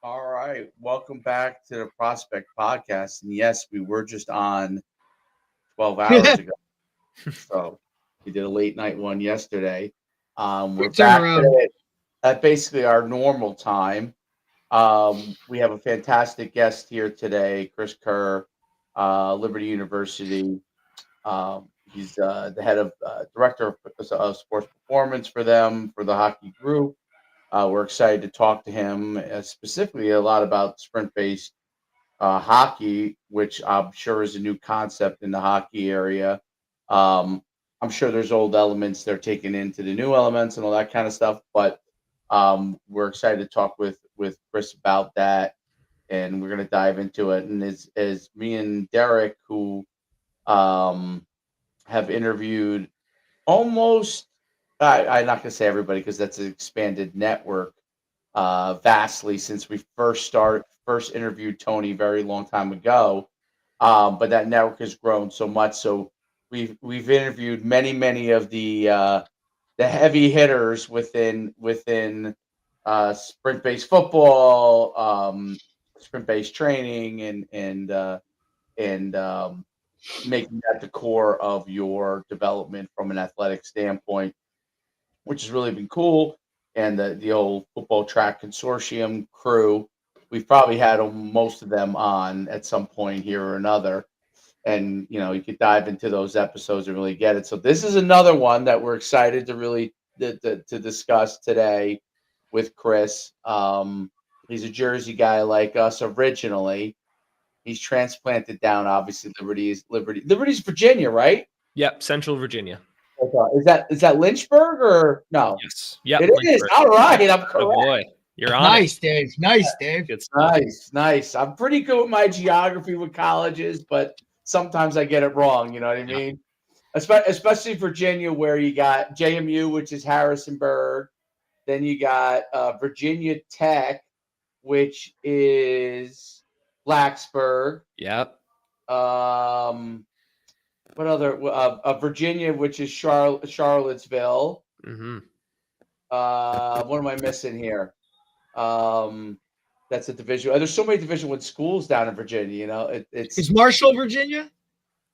All right. Welcome back to the Prospect Podcast. And yes, we were just on 12 hours ago. So we did a late night one yesterday. We're Quick back turnaround. at basically our normal time. We have a fantastic guest here today, Chris Kerr, Liberty University. He's the head of director of sports performance for them, for the hockey group. We're excited to talk to him specifically a lot about sprint-based hockey, which I'm sure is a new concept in the hockey area. Um, I'm sure there's old elements they're taking into the new elements and all that kind of stuff, but we're excited to talk with Chris about that, and we're going to dive into it. And as me and Derek, who um, have interviewed almost, I'm not going to say everybody because that's an expanded network vastly since we first interviewed Tony very long time ago. But that network has grown so much. So we've interviewed many of the heavy hitters within sprint based football, sprint based training, and making that the core of your development from an athletic standpoint, which has really been cool. And the old football track consortium crew, we've probably had most of them on at some point here or another. And you could dive into those episodes and really get it. So this is another one that we're excited to really to discuss today with Chris. He's a Jersey guy like us originally. He's transplanted down. Obviously, Liberty's Virginia, right? Yep, Central Virginia. Okay. Is that Lynchburg or no? Yes. Yep. It is. Lynchburg. All right, I'm Oh correct. boy, you're on Nice, Dave. Nice, Dave. Good stuff. Nice. I'm pretty good with my geography with colleges, but sometimes I get it wrong. You know what I mean? Especially Virginia, where you got JMU, which is Harrisonburg. Then you got Virginia Tech, which is Blacksburg. Yep. What other? Virginia, which is Charlottesville. Mm-hmm. What am I missing here? That's a division. There's so many Division I schools down in Virginia. It's Is Marshall, Virginia?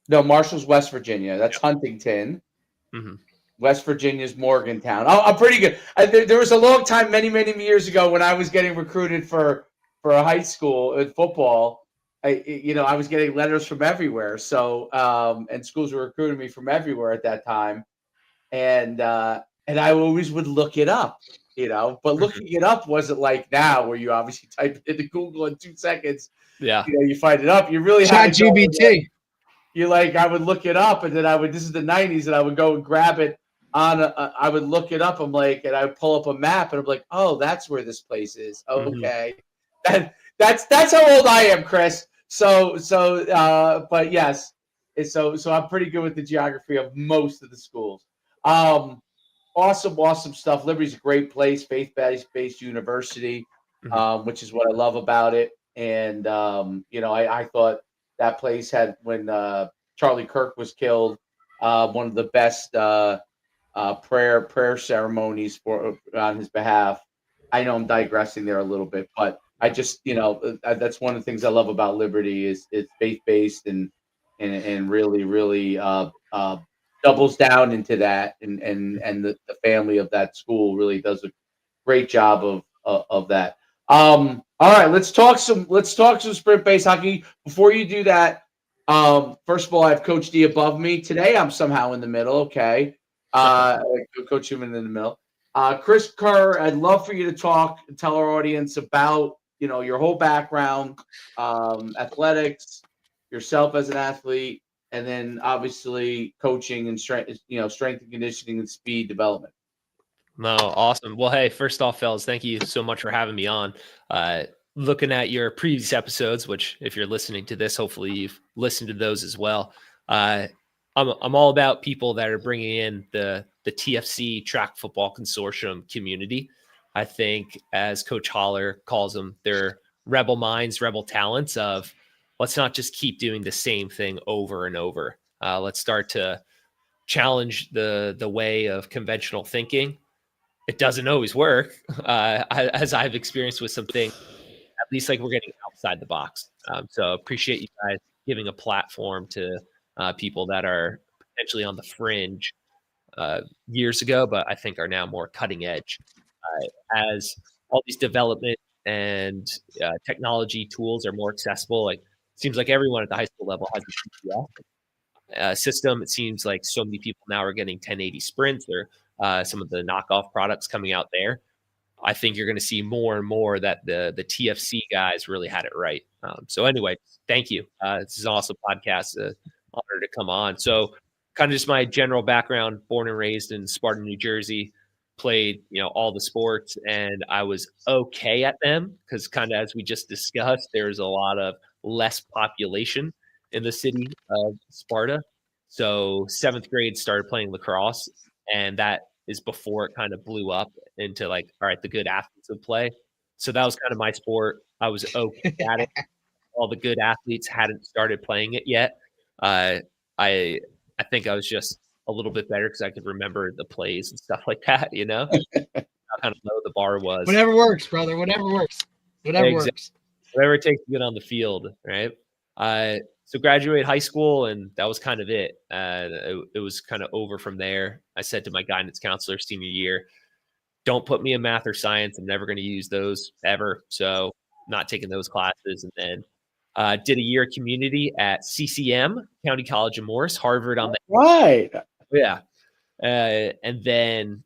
no Marshall's West Virginia. That's Huntington. Mm-hmm. West Virginia's Morgantown. I'm pretty good. There was a long time, many years ago, when I was getting recruited for a high school in football. I was getting letters from everywhere. So and schools were recruiting me from everywhere at that time, and I always would look it up. But looking it up wasn't like now, where you obviously type it into Google in 2 seconds. Yeah. You find it up. You really Chat had to go GBT. I would look it up, and then this is the 90s, and I would go and grab it I would look it up. And I would pull up a map, and I'm like, oh, that's where this place is. Oh, okay. That's how old I am, Chris. But yes, so I'm pretty good with the geography of most of the schools. Awesome stuff. Liberty's a great place, faith-based university, which is what I love about it. And I thought that place had, when Charlie Kirk was killed, one of the best prayer ceremonies on his behalf. I know I'm digressing there a little bit, but I just that's one of the things I love about Liberty is it's faith-based and really doubles down into that, and the family of that school really does a great job of that. All right, let's talk some sprint-based hockey. Before you do that, first of all, I have Coach D above me. Today I'm somehow in the middle. Okay. Coach Human in the middle. Chris Kerr, I'd love for you to talk and tell our audience about your whole background, athletics, yourself as an athlete, and then obviously coaching and strength and conditioning and speed development. No, awesome. Well, hey, first off, fellas, thank you so much for having me on. Looking at your previous episodes, which if you're listening to this, hopefully you've listened to those as well. I'm all about people that are bringing in the TFC Track Football Consortium community. I think, as Coach Holler calls them, they're rebel minds, rebel talents of, let's not just keep doing the same thing over and over. Let's start to challenge the way of conventional thinking. It doesn't always work, as I've experienced with some things least like we're getting outside the box. So appreciate you guys giving a platform to people that are potentially on the fringe years ago, but I think are now more cutting edge as all these development and technology tools are more accessible. Like, it seems like everyone at the high school level has a GPS system. It seems like so many people now are getting 1080 sprints or some of the knockoff products coming out there. I think you're going to see more and more that the TFC guys really had it right. So anyway, thank you. This is an awesome podcast. Honor to come on. So kind of just my general background, born and raised in Sparta, New Jersey, played, all the sports, and I was okay at them because kind of as we just discussed, there's a lot of less population in the city of Sparta. So 7th grade started playing lacrosse, and that is before it kind of blew up into like, all right, the good athletes would play. So that was kind of my sport. I was okay at it. All the good athletes hadn't started playing it yet. I I think I was just a little bit better because I could remember the plays and stuff like that. How kind of low the bar was. Whatever works, brother. Whatever works. Whatever Exactly. works. Whatever it takes to get on the field, right? So graduate high school, and that was kind of it. It was kind of over from there. I said to my guidance counselor senior year, don't put me in math or science. I'm never going to use those ever. So not taking those classes. And then did a year community at CCM, County College of Morris, Harvard on the Right. yeah. And then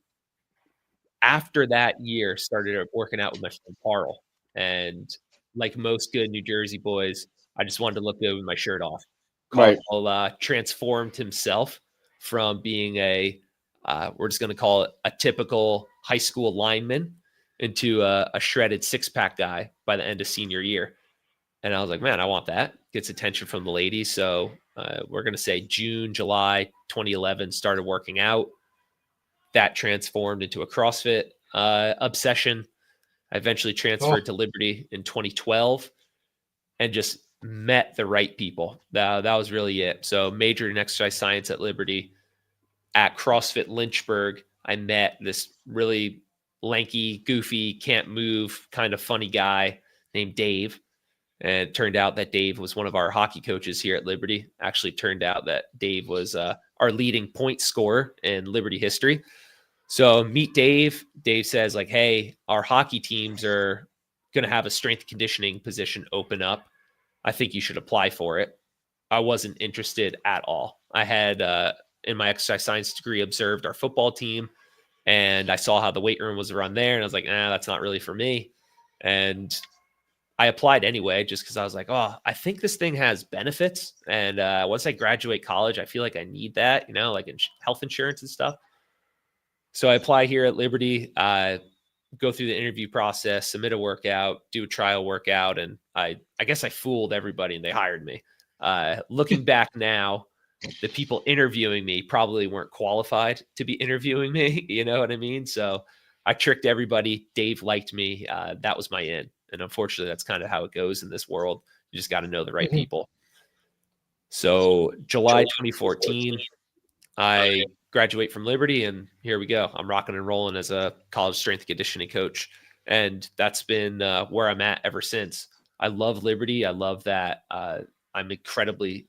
after that year, started working out with my friend Carl. And like most good New Jersey boys, I just wanted to look good with my shirt off. Carl transformed himself from being we're just going to call it a typical high school lineman into a shredded six-pack guy by the end of senior year. And I was like, man, I want that. Gets attention from the ladies. So we're going to say June, July 2011, started working out. That transformed into a CrossFit obsession. I eventually transferred to Liberty in 2012 and just met the right people. That was really it. So majored in exercise science at Liberty. At CrossFit Lynchburg, I met this really lanky, goofy, can't move, kind of funny guy named Dave. And it turned out that Dave was one of our hockey coaches here at Liberty. Actually turned out that Dave was our leading point scorer in Liberty history. So meet Dave. Dave says like, hey, our hockey teams are going to have a strength conditioning position open up. I think you should apply for it. I wasn't interested at all. I had, in my exercise science degree, observed our football team, and I saw how the weight room was run there, and I was like, that's not really for me. And I applied anyway, just because I was like, I think this thing has benefits. And once I graduate college, I feel like I need that, like health insurance and stuff. So I apply here at Liberty, go through the interview process, submit a workout, do a trial workout. And I guess I fooled everybody and they hired me. Looking back now, the people interviewing me probably weren't qualified to be interviewing me. You know what I mean? So I tricked everybody. Dave liked me. That was my in. And unfortunately, that's kind of how it goes in this world. You just got to know the right people. So July 2014, I graduate from Liberty, and here we go. I'm rocking and rolling as a college strength and conditioning coach. And that's been where I'm at ever since. I love Liberty. I love that I'm incredibly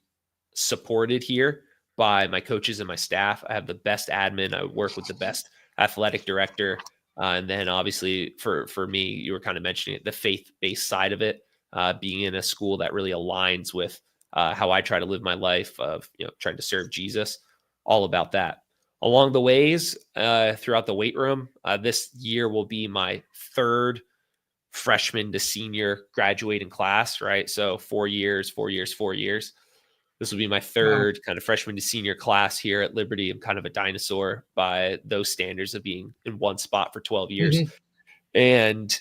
supported here by my coaches and my staff. I have the best admin. I work with the best athletic director. And then obviously for me, you were kind of mentioning it, the faith-based side of it, being in a school that really aligns with how I try to live my life of, trying to serve Jesus, all about that. Along the ways, throughout the weight room, this year will be my third freshman to senior graduating class, right? So 4 years. This will be my third kind of freshman to senior class here at Liberty. I'm kind of a dinosaur by those standards of being in one spot for 12 years. And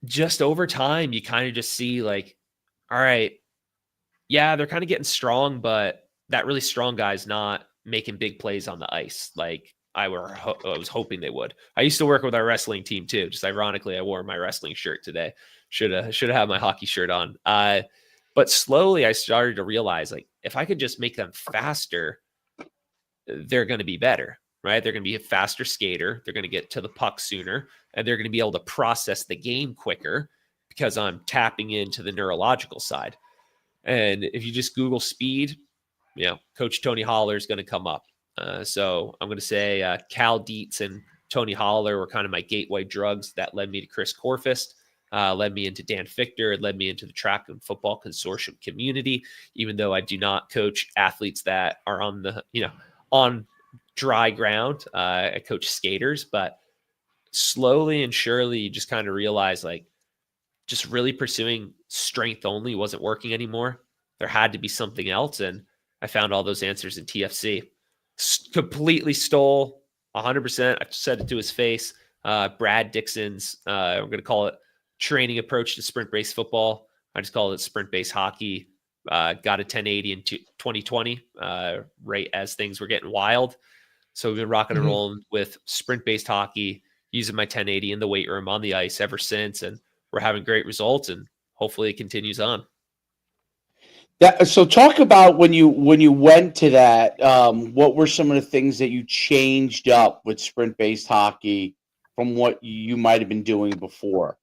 just over time, you kind of just see like, all right, yeah, they're kind of getting strong, but that really strong guy's not making big plays on the ice like I was hoping they would. I used to work with our wrestling team too. Just ironically, I wore my wrestling shirt today. Should have had my hockey shirt on. But slowly I started to realize like if I could just make them faster, they're going to be better, right? They're going to be a faster skater. They're going to get to the puck sooner, and they're going to be able to process the game quicker because I'm tapping into the neurological side. And if you just Google speed, Coach Tony Holler is going to come up. So I'm going to say Cal Dietz and Tony Holler were kind of my gateway drugs that led me to Chris Korfist, led me into Dan Fichter, led me into the track and football consortium community, even though I do not coach athletes that are on the, on dry ground. I coach skaters, but slowly and surely you just kind of realize like just really pursuing strength only wasn't working anymore. There had to be something else. And I found all those answers in TFC. Completely stole 100%. I said it to his face. Brad Dixon's, we're going to call it training approach to sprint-based football. I just call it sprint-based hockey. Got a 1080 in 2020, right as things were getting wild. So we've been rocking and rolling with sprint-based hockey, using my 1080 in the weight room on the ice ever since. And we're having great results, and hopefully it continues on. So talk about when you went to that, what were some of the things that you changed up with sprint-based hockey from what you might have been doing before?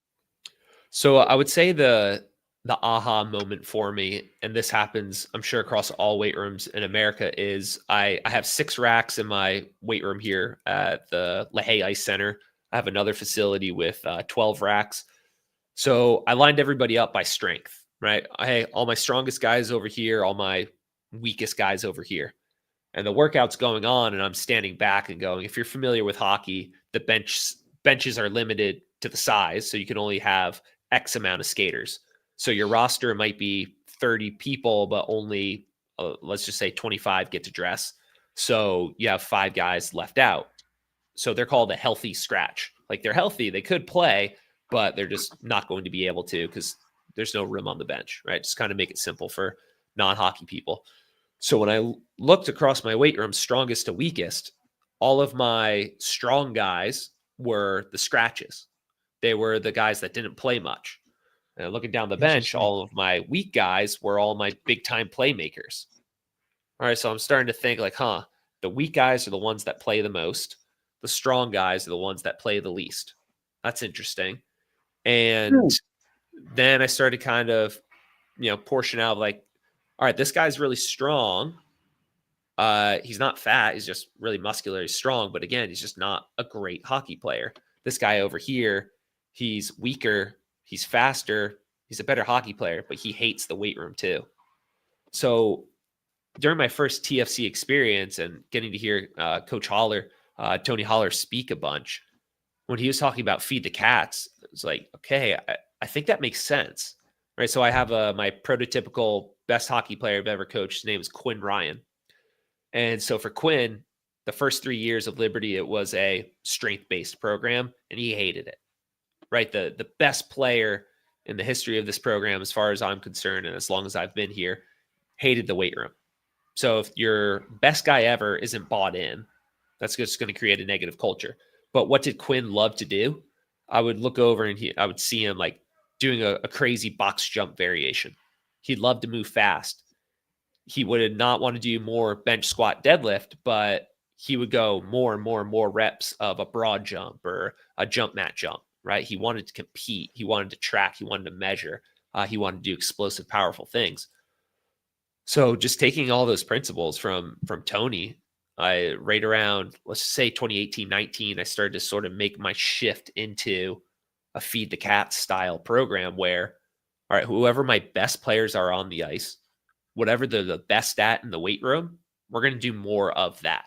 So I would say the aha moment for me, and this happens, I'm sure, across all weight rooms in America, is I have 6 racks in my weight room here at the LaHaye Ice Center. I have another facility with 12 racks. So I lined everybody up by strength, right? Hey, all my strongest guys over here, all my weakest guys over here. And the workout's going on, and I'm standing back and going, if you're familiar with hockey, the benches are limited to the size, so you can only have X amount of skaters. So your roster might be 30 people, but only, let's just say 25 get to dress. So you have 5 guys left out. So they're called a healthy scratch. Like they're healthy, they could play, but they're just not going to be able to because there's no room on the bench, right? Just kind of make it simple for non-hockey people. So when I looked across my weight room, strongest to weakest, all of my strong guys were the scratches. They were the guys that didn't play much. And looking down the bench, all of my weak guys were all my big-time playmakers. All right, so I'm starting to think like, the weak guys are the ones that play the most. The strong guys are the ones that play the least. That's interesting. And then I started kind of, portion out like, all right, this guy's really strong. He's not fat. He's just really muscular. He's strong. But again, he's just not a great hockey player. This guy over here, he's weaker. He's faster. He's a better hockey player, but he hates the weight room too. So during my first TFC experience and getting to hear Coach Holler, Tony Holler speak a bunch, when he was talking about feed the cats, it was like, okay, I think that makes sense, right? So I have my prototypical best hockey player I've ever coached. His name is Quinn Ryan. And so for Quinn, the first 3 years of Liberty, it was a strength-based program, and he hated it, right? The best player in the history of this program, as far as I'm concerned, and as long as I've been here, hated the weight room. So if your best guy ever isn't bought in, that's just going to create a negative culture. But what did Quinn love to do? I would look over and I would see him like doing a crazy box jump variation. He'd love to move fast. He would not want to do more bench squat deadlift, but he would go more and more and more reps of a broad jump or a jump mat jump, right? He wanted to compete. He wanted to track. He wanted to measure. He wanted to do explosive, powerful things. So just taking all those principles from Tony, right around, let's say 2018-19, I started to sort of make my shift into a feed the cat style program where, all right, whoever my best players are on the ice, whatever they're the best at in the weight room, we're going to do more of that,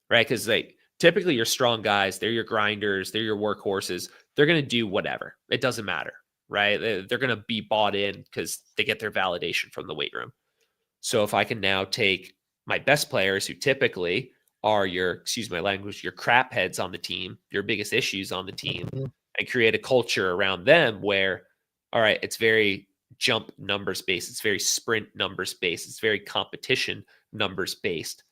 right? Because typically your strong guys, they're your grinders, they're your workhorses. They're going to do whatever. It doesn't matter, right? They're going to be bought in because they get their validation from the weight room. So if I can now take my best players who typically are your, excuse my language, your crap heads on the team, your biggest issues on the team, and create a culture around them where, all right, it's very jump numbers based. It's very sprint numbers based. It's very competition numbers based.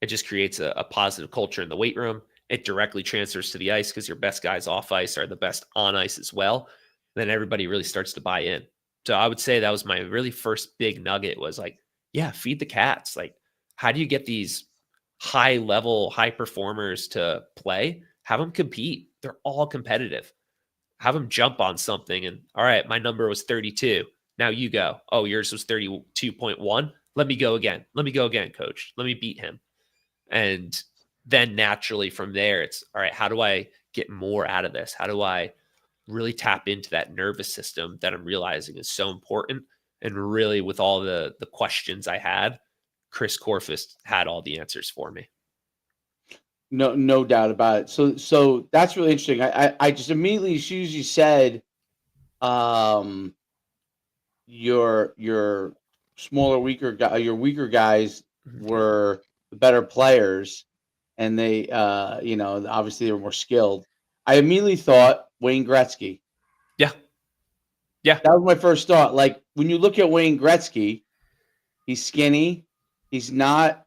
It just creates a positive culture in the weight room. It directly transfers to the ice because your best guys off ice are the best on ice as well. Then everybody really starts to buy in. So I would say that was my really first big nugget was like, yeah, feed the cats. Like, how do you get these high level, high performers to play? Have them compete. They're all competitive. have them jump on something. And all right, my number was 32. Now you go. Oh, yours was 32.1. Let me go again. Let me go again, coach. Let me beat him. And then naturally from there, it's all right, how do I get more out of this? How do I really tap into that nervous system that I'm realizing is so important? And really, with all the questions I had, Chris Korfist had all the answers for me. No doubt about it. So that's really interesting. I just immediately, as soon as you said, um, your smaller, weaker guy, your weaker guys were the better players, and they, obviously they were more skilled. I immediately thought Wayne Gretzky. Yeah. Yeah. That was my first thought. Like when you look at Wayne Gretzky, he's skinny. He's not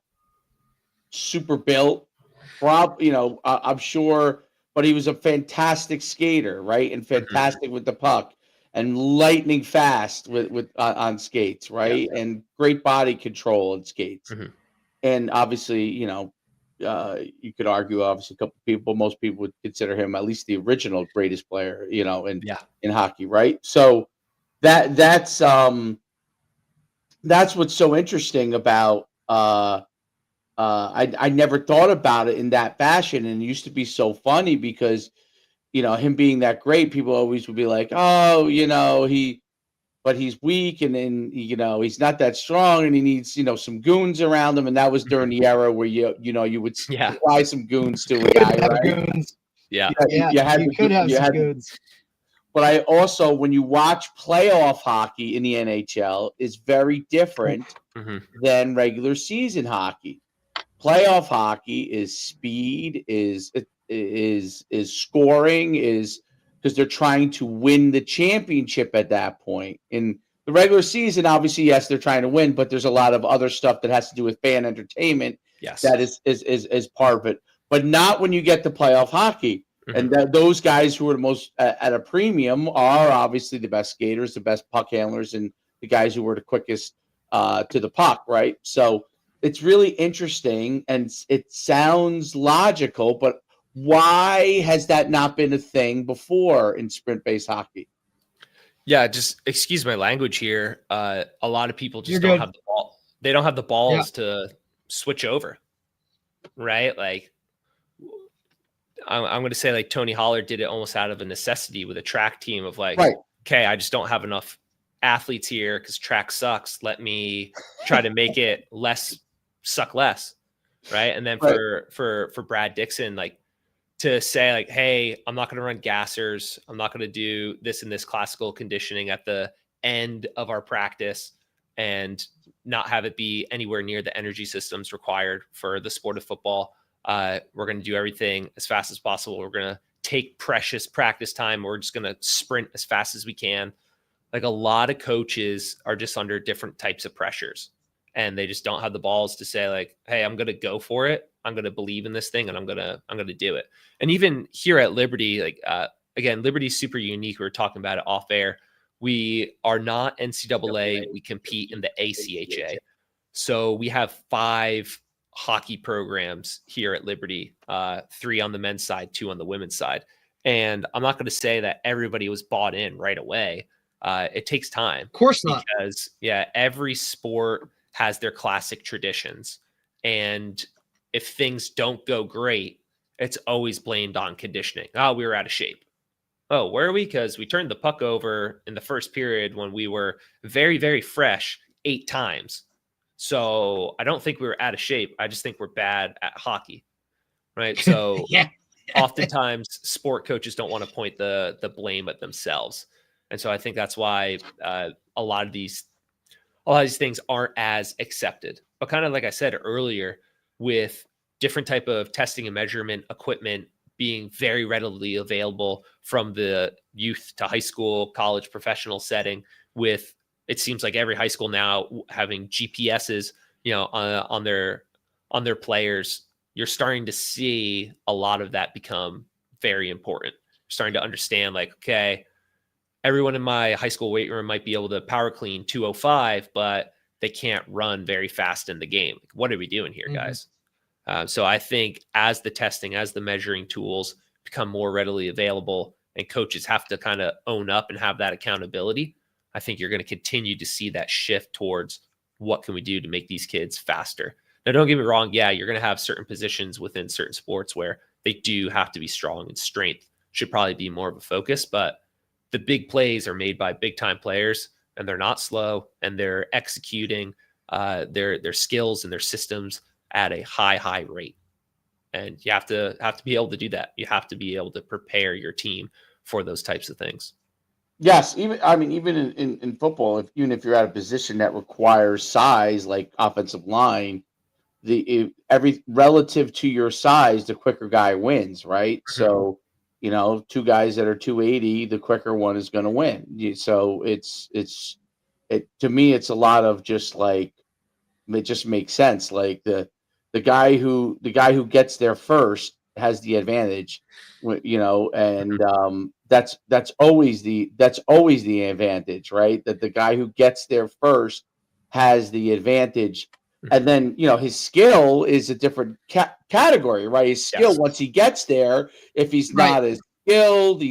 super built. I'm sure, but he was a fantastic skater, right? And fantastic with the puck, and lightning fast with on skates, right? Yeah. And great body control on skates. Mhm. And obviously, you could argue, obviously, most people would consider him at least the original greatest player, in hockey, right? So that's what's so interesting about. I never thought about it in that fashion, and it used to be so funny because him being that great, people always would be like, oh, but he's weak, and then he's not that strong, and he needs some goons around him, and that was during the era where you would supply some goons to a guy, right? Goons. Yeah. You could have some goons. But I also, when you watch playoff hockey in the NHL, is very different than regular season hockey. Playoff hockey is speed, is scoring, is because they're trying to win the championship at that point. In the regular season, obviously, yes, they're trying to win, but there's a lot of other stuff that has to do with fan entertainment. Yes. That is part of it, but not when you get to playoff hockey. And those guys who are the most at a premium are obviously the best skaters, the best puck handlers, and the guys who were the quickest to the puck, right? So it's really interesting, and it sounds logical, but why has that not been a thing before in sprint-based hockey? Yeah, just excuse my language here. A lot of people just You're don't good. have the ball. They don't have the balls to switch over, right? Like I'm going to say like Tony Holler did it almost out of a necessity with a track team of like, okay, I just don't have enough athletes here because track sucks. Let me try to make it suck less. Right. And then for Brad Dixon, like to say like, hey, I'm not going to run gassers. I'm not going to do this and this classical conditioning at the end of our practice and not have it be anywhere near the energy systems required for the sport of football. We're going to do everything as fast as possible. We're going to take precious practice time. We're just going to sprint as fast as we can. Like a lot of coaches are just under different types of pressures and they just don't have the balls to say like, hey, I'm going to go for it. I'm going to believe in this thing and I'm going to do it. And even here at Liberty, like, again, Liberty's super unique. We were talking about it off air. We are not NCAA. We compete in the ACHA. So we have 5 hockey programs here at Liberty, 3 on the men's side, 2 on the women's side. And I'm not going to say that everybody was bought in right away. It takes time. Of course not. Because every sport has their classic traditions. And if things don't go great, it's always blamed on conditioning. Oh, we were out of shape. Oh, were we? Because we turned the puck over in the first period when we were very, very fresh 8 times. So I don't think we were out of shape. I just think we're bad at hockey, right? So oftentimes sport coaches don't want to point the blame at themselves. And so I think that's why a lot of these things aren't as accepted. But kind of like I said earlier, with different type of testing and measurement equipment being very readily available from the youth to high school, college, professional setting, with it seems like every high school now having GPSs, on their players, you're starting to see a lot of that become very important. You're starting to understand like, okay, everyone in my high school weight room might be able to power clean 205, but they can't run very fast in the game. What are we doing here, guys? So I think as the testing, as the measuring tools become more readily available and coaches have to kind of own up and have that accountability, I think you're going to continue to see that shift towards what can we do to make these kids faster. Now, don't get me wrong. Yeah, you're going to have certain positions within certain sports where they do have to be strong, and strength should probably be more of a focus. But the big plays are made by big time players, and they're not slow, and they're executing their skills and their systems at a high rate. And you have to be able to do that. You have to be able to prepare your team for those types of things. Yes, even in football, even if you're at a position that requires size, like offensive line, every relative to your size, the quicker guy wins, right? Mhm. So, two guys that are 280, the quicker one is going to win. So to me, it's a lot of just like, it just makes sense. Like the guy who gets there first has the advantage, and that's always the advantage, right? That the guy who gets there first has the advantage. And then, his skill is a different category, right? His skill, Yes. once he gets there, if he's not as skilled,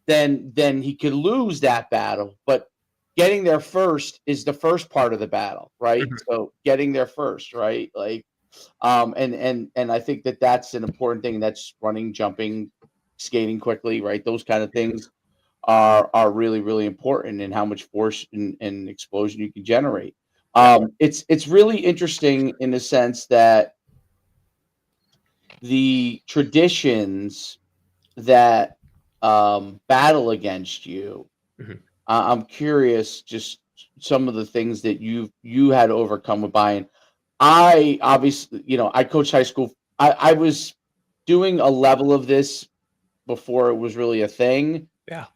then he could lose that battle. But getting there first is the first part of the battle, right? Mhm. So getting there first, right? Like, and I think that's an important thing. That's running, jumping, skating quickly, right? Those kind of things are really, really important in how much force and explosion you can generate. It's really interesting in the sense that the traditions that battle against you. Mhm. I'm curious, just some of the things that you had to overcome with buying. I obviously, I coached high school. I was doing a level of this before it was really a thing. Yeah.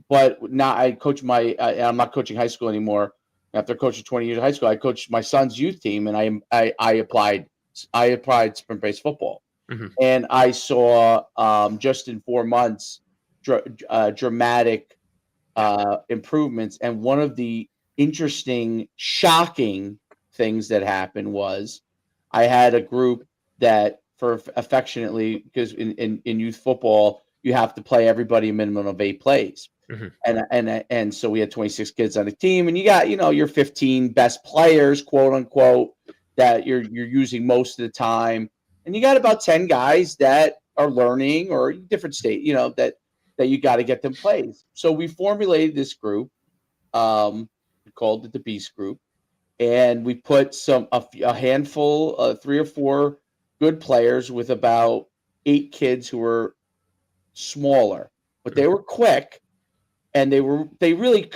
But now I coach I'm not coaching high school anymore. After coaching 20 years of high school, I coached my son's youth team, and I applied sprint-based football. Mhm. And I saw just in 4 months dramatic improvements. And one of the interesting, shocking things that happened was I had a group that, for affectionately, because in youth football, you have to play everybody a minimum of 8 plays. Mhm. And so we had 26 kids on the team, and you got, your 15 best players, quote unquote, that you're using most of the time. And you got about 10 guys that are learning or different state, that you got to get them plays. So we formulated this group, we called it the Beast Group, and we put a handful, 3 or 4 good players with about 8 kids who were smaller, but they were quick, and they really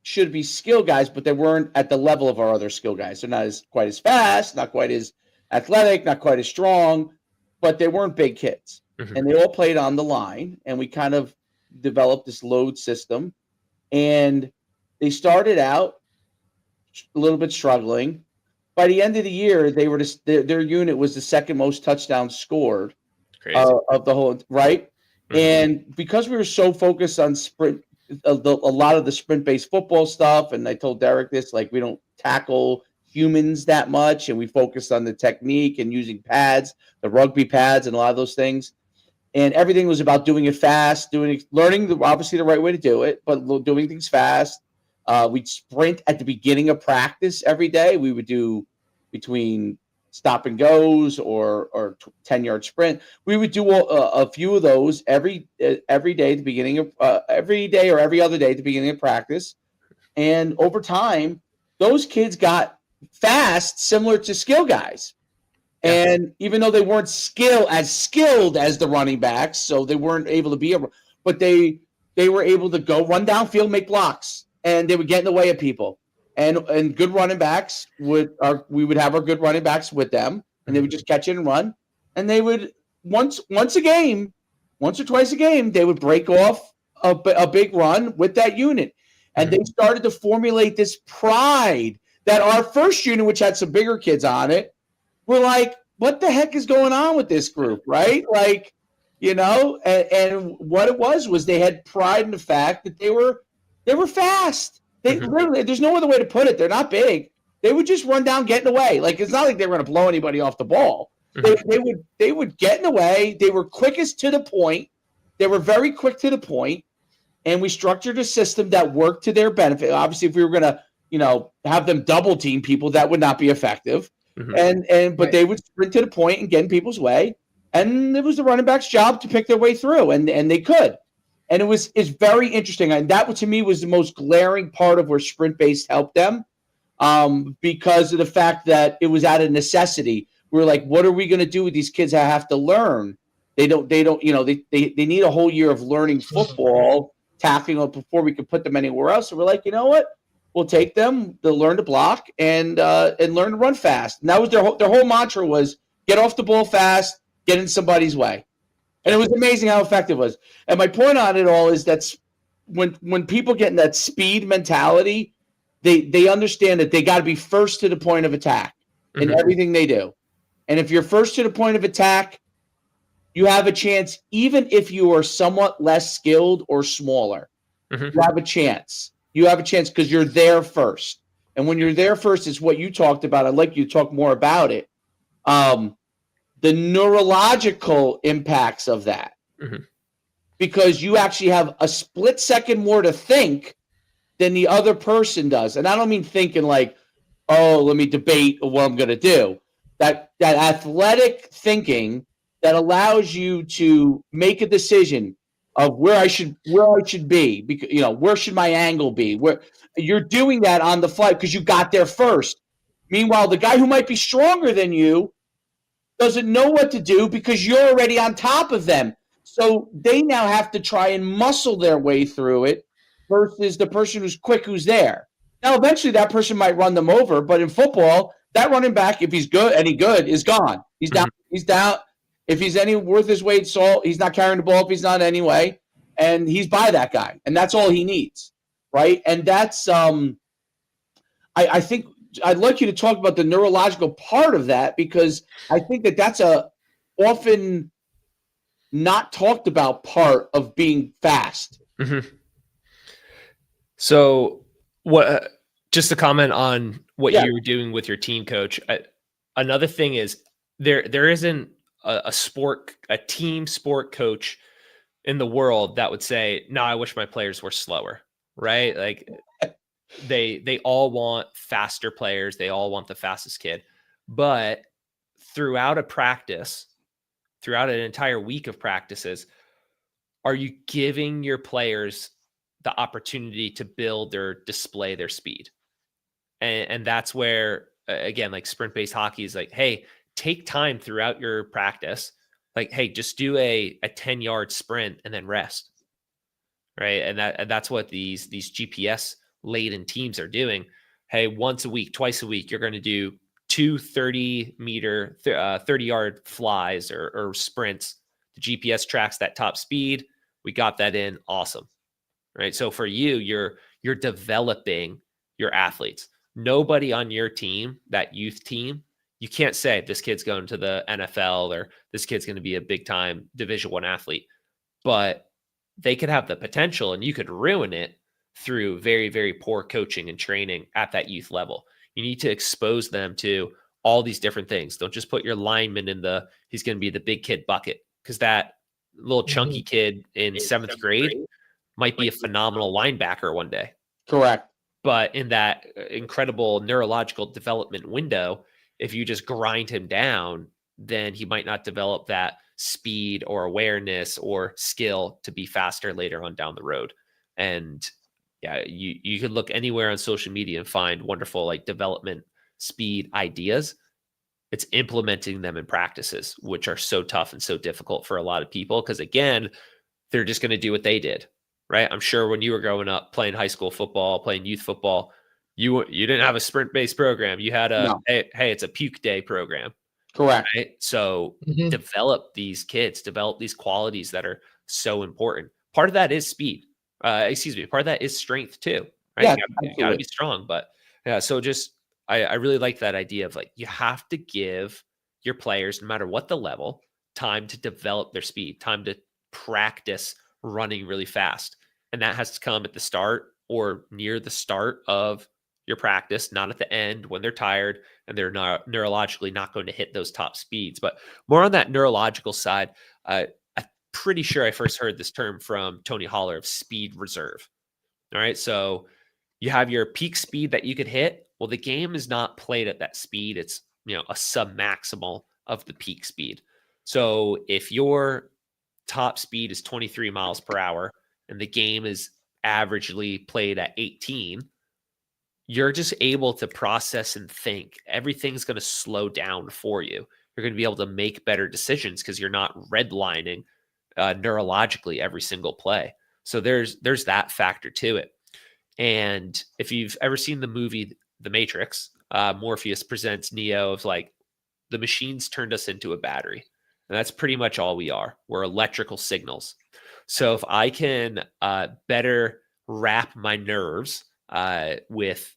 should be skill guys, but they weren't at the level of our other skill guys. They're not quite as fast, not quite as athletic, not quite as strong, but they weren't big kids. Mhm. And they all played on the line, and we kind of developed this load system. And they started out a little bit struggling. By the end of the year, they were their unit was the second most touchdowns scored Crazy. of the whole, right? Mhm. And because we were so focused on sprint, a lot of the sprint-based football stuff, and I told Derek this, like, we don't tackle humans that much, and we focused on the technique and using pads, the rugby pads, and a lot of those things. And everything was about doing it fast, learning obviously the right way to do it, but doing things fast. We'd sprint at the beginning of practice every day. We would do between stop and goes or 10-yard sprint. We would do a few of those every day at the beginning of every day or every other day at the beginning of practice. And over time, those kids got fast, similar to skill guys. Yeah. And even though they weren't skilled as the running backs, so they weren't able to be but they were able to go run downfield, make blocks, and they would get in the way of people. And good running backs we would have our good running backs with them, and they would just catch it and run. And they would once or twice a game, they would break off a big run with that unit. And they started to formulate this pride that our first unit, which had some bigger kids on it, we're like, what the heck is going on with this group, right? Like, and what it was they had pride in the fact that they were Fast. They literally, there's no other way to put it. They're not big. They would just run down, get in the way. Like, it's not like they were going to blow anybody off the ball. They would get in the way. They were quickest to the point, They were very quick to the point, and we structured a system that worked to their benefit. Obviously, if we were going to, have them double team people, that would not be effective. But they would sprint to the point and get in people's way. And it was the running back's job to pick their way through, and they could. And it's very interesting. And that, to me, was the most glaring part of where sprint-based helped them, because of the fact that it was out of necessity. We were like, what are we going to do with these kids that have to learn? They need a whole year of learning football, tackling up before we could put them anywhere else. So we're like, you know what? We'll take them. They'll learn to block and learn to run fast. And that was their whole mantra was get off the ball fast, get in somebody's way. And it was amazing how effective it was. And my point on it all is that when people get in that speed mentality, they understand that they got to be first to the point of attack in everything they do. And if you're first to the point of attack, you have a chance, even if you are somewhat less skilled or smaller. You have a chance. You have a chance because you're there first. And when you're there first, it's what you talked about. I'd like you to talk more about it. The neurological impacts of that. Because you actually have a split second more to think than the other person does. And I don't mean thinking like, oh, let me debate what I'm going to do. That athletic thinking that allows you to make a decision of where I should be, because where should my angle be? Where you're doing that on the fly because you got there first. Meanwhile, the guy who might be stronger than you doesn't know what to do because you're already on top of them. So they now have to try and muscle their way through it versus the person who's quick, who's there. Now, eventually that person might run them over, but in football, that running back, if he's any good, is gone. He's down. He's down. If he's any worth his weight in salt, he's not carrying the ball if he's not anyway, and he's by that guy, and that's all he needs, right? And that's I think I'd like you to talk about the neurological part of that, because I think that's a often not talked about part of being fast. So what? Just to comment on what you were doing with your team coach. Another thing is there isn't a team sport coach in the world that would say, no, I wish my players were slower, right? Like they all want faster players. They all want the fastest kid. But throughout an entire week of practices, are you giving your players the opportunity to build or display their speed? And that's where, again, like sprint-based hockey is like, hey, take time throughout your practice. Like, hey, just do a 10-yard sprint and then rest, right? And that's what these GPS-laden teams are doing. Hey, once a week, twice a week, you're going to do 2 30-yard flies or sprints. The GPS tracks that top speed. We got that in. Awesome, right? So for you're developing your athletes. Nobody on your team, that youth team, you can't say this kid's going to the NFL or this kid's going to be a big time Division I athlete, but they could have the potential and you could ruin it through very, very poor coaching and training at that youth level. You need to expose them to all these different things. Don't just put your lineman he's going to be the big kid bucket, because that little chunky kid in 7th grade might be a phenomenal linebacker one day. Correct. But in that incredible neurological development window, if you just grind him down, then he might not develop that speed or awareness or skill to be faster later on down the road. And yeah, you could look anywhere on social media and find wonderful like development speed ideas. It's implementing them in practices, which are so tough and so difficult for a lot of people, because again, they're just going to do what they did. Right. I'm sure when you were growing up playing high school football, playing youth football, you didn't have a sprint-based program. You had hey, it's a puke day program. Correct. Right? So develop these kids, develop these qualities that are so important. Part of that is speed. Part of that is strength too. Right. Yeah, you gotta be strong. But yeah, so just I really like that idea of like you have to give your players, no matter what the level, time to develop their speed, time to practice running really fast. And that has to come at the start or near the start of your practice, not at the end when they're tired and they're not neurologically not going to hit those top speeds. But more on that neurological side, pretty sure I first heard this term from Tony Holler of speed reserve. All right. So you have your peak speed that you could hit. Well, the game is not played at that speed. It's, a sub maximal of the peak speed. So if your top speed is 23 miles per hour and the game is averagely played at 18, you're just able to process and think. Everything's going to slow down for you. You're going to be able to make better decisions because you're not redlining neurologically every single play. So there's that factor to it. And if you've ever seen the movie The Matrix, Morpheus presents Neo of like, the machines turned us into a battery. And that's pretty much all we are. We're electrical signals. So if I can better wrap my nerves with,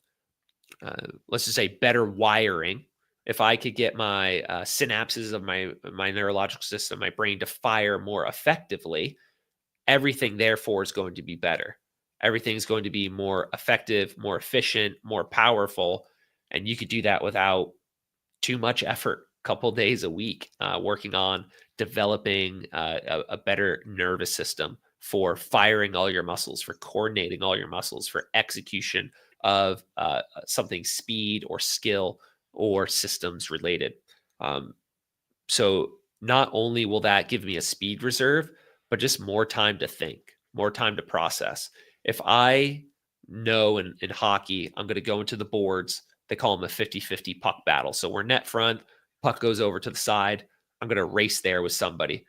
let's just say, better wiring, if I could get my synapses of my neurological system, my brain to fire more effectively, everything therefore is going to be better. Everything's going to be more effective, more efficient, more powerful. And you could do that without too much effort, a couple days a week, working on developing a better nervous system for firing all your muscles, for coordinating all your muscles, for execution of something speed or skill or systems related. So not only will that give me a speed reserve, but just more time to think, more time to process. If I know in hockey, I'm going to go into the boards, they call them a 50-50 puck battle. So we're net front, puck goes over to the side. I'm going to race there with somebody.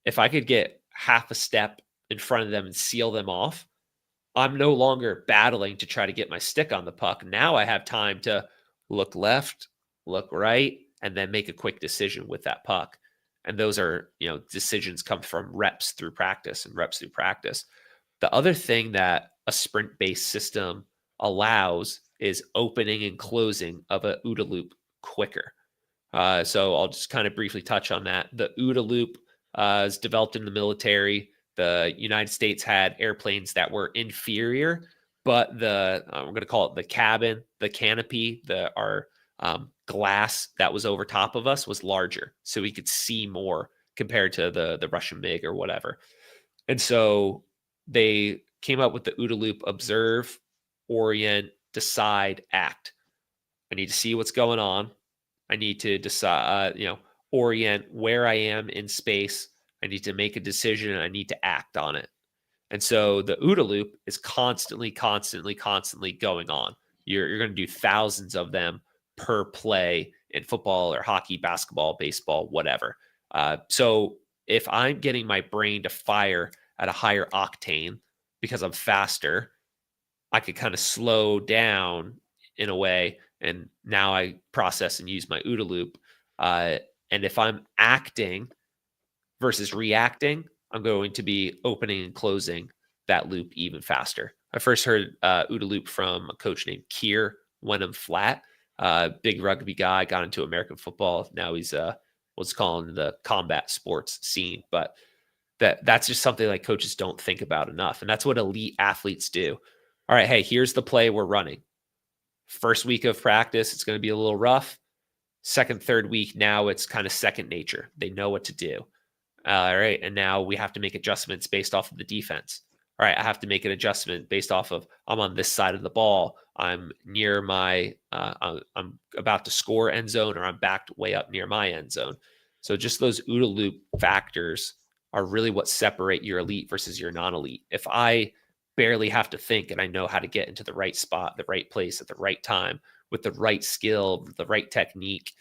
If I could get half a step in front of them and seal them off, I'm no longer battling to try to get my stick on the puck. Now I have time to look left, look right, and then make a quick decision with that puck. And those are, decisions come from reps through practice and reps through practice. The other thing that a sprint-based system allows is opening and closing of a OODA loop quicker. So I'll just kind of briefly touch on that. The OODA loop is developed in the military. The United States had airplanes that were inferior, but I'm going to call it the cabin, the canopy, our glass that was over top of us was larger, so we could see more compared to the Russian MiG or whatever. And so they came up with the OODA loop: observe, orient, decide, act. I need to see what's going on. I need to decide, orient where I am in space. I need to make a decision and I need to act on it. And so the OODA loop is constantly going on. You're going to do thousands of them per play in football or hockey, basketball, baseball, whatever. So if I'm getting my brain to fire at a higher octane because I'm faster, I could kind of slow down in a way. And now I process and use my OODA loop. And if I'm acting versus reacting, I'm going to be opening and closing that loop even faster. I first heard OODA loop from a coach named Keir Wenham Flat, big rugby guy, got into American football. Now he's what's called the combat sports scene. But that's just something like coaches don't think about enough. And that's what elite athletes do. All right, hey, here's the play we're running. First week of practice, it's going to be a little rough. Second, third week, now it's kind of second nature. They know what to do. All right, and now we have to make adjustments based off of the defense. All right, I have to make an adjustment based off of I'm on this side of the ball. I'm near my, I'm about to score end zone, or I'm backed way up near my end zone. So just those OODA loop factors are really what separate your elite versus your non-elite. If I barely have to think and I know how to get into the right spot, the right place at the right time with the right skill, the right technique,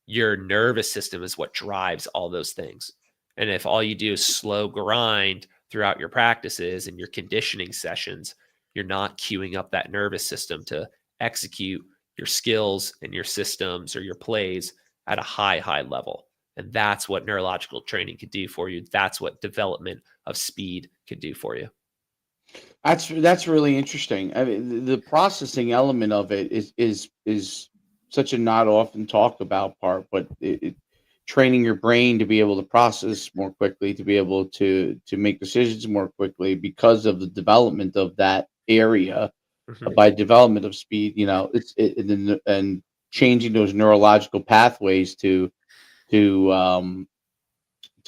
your nervous system is what drives all those things. And if all you do is slow grind throughout your practices and your conditioning sessions, you're not queuing up that nervous system to execute your skills and your systems or your plays at a high level. And that's what neurological training can do for you. That's what development of speed can do for you. That's really interesting. I mean, the processing element of it is such a not often talked about part, but training your brain to be able to process more quickly, to be able to make decisions more quickly because of the development of that area. By development of speed, and changing those neurological pathways to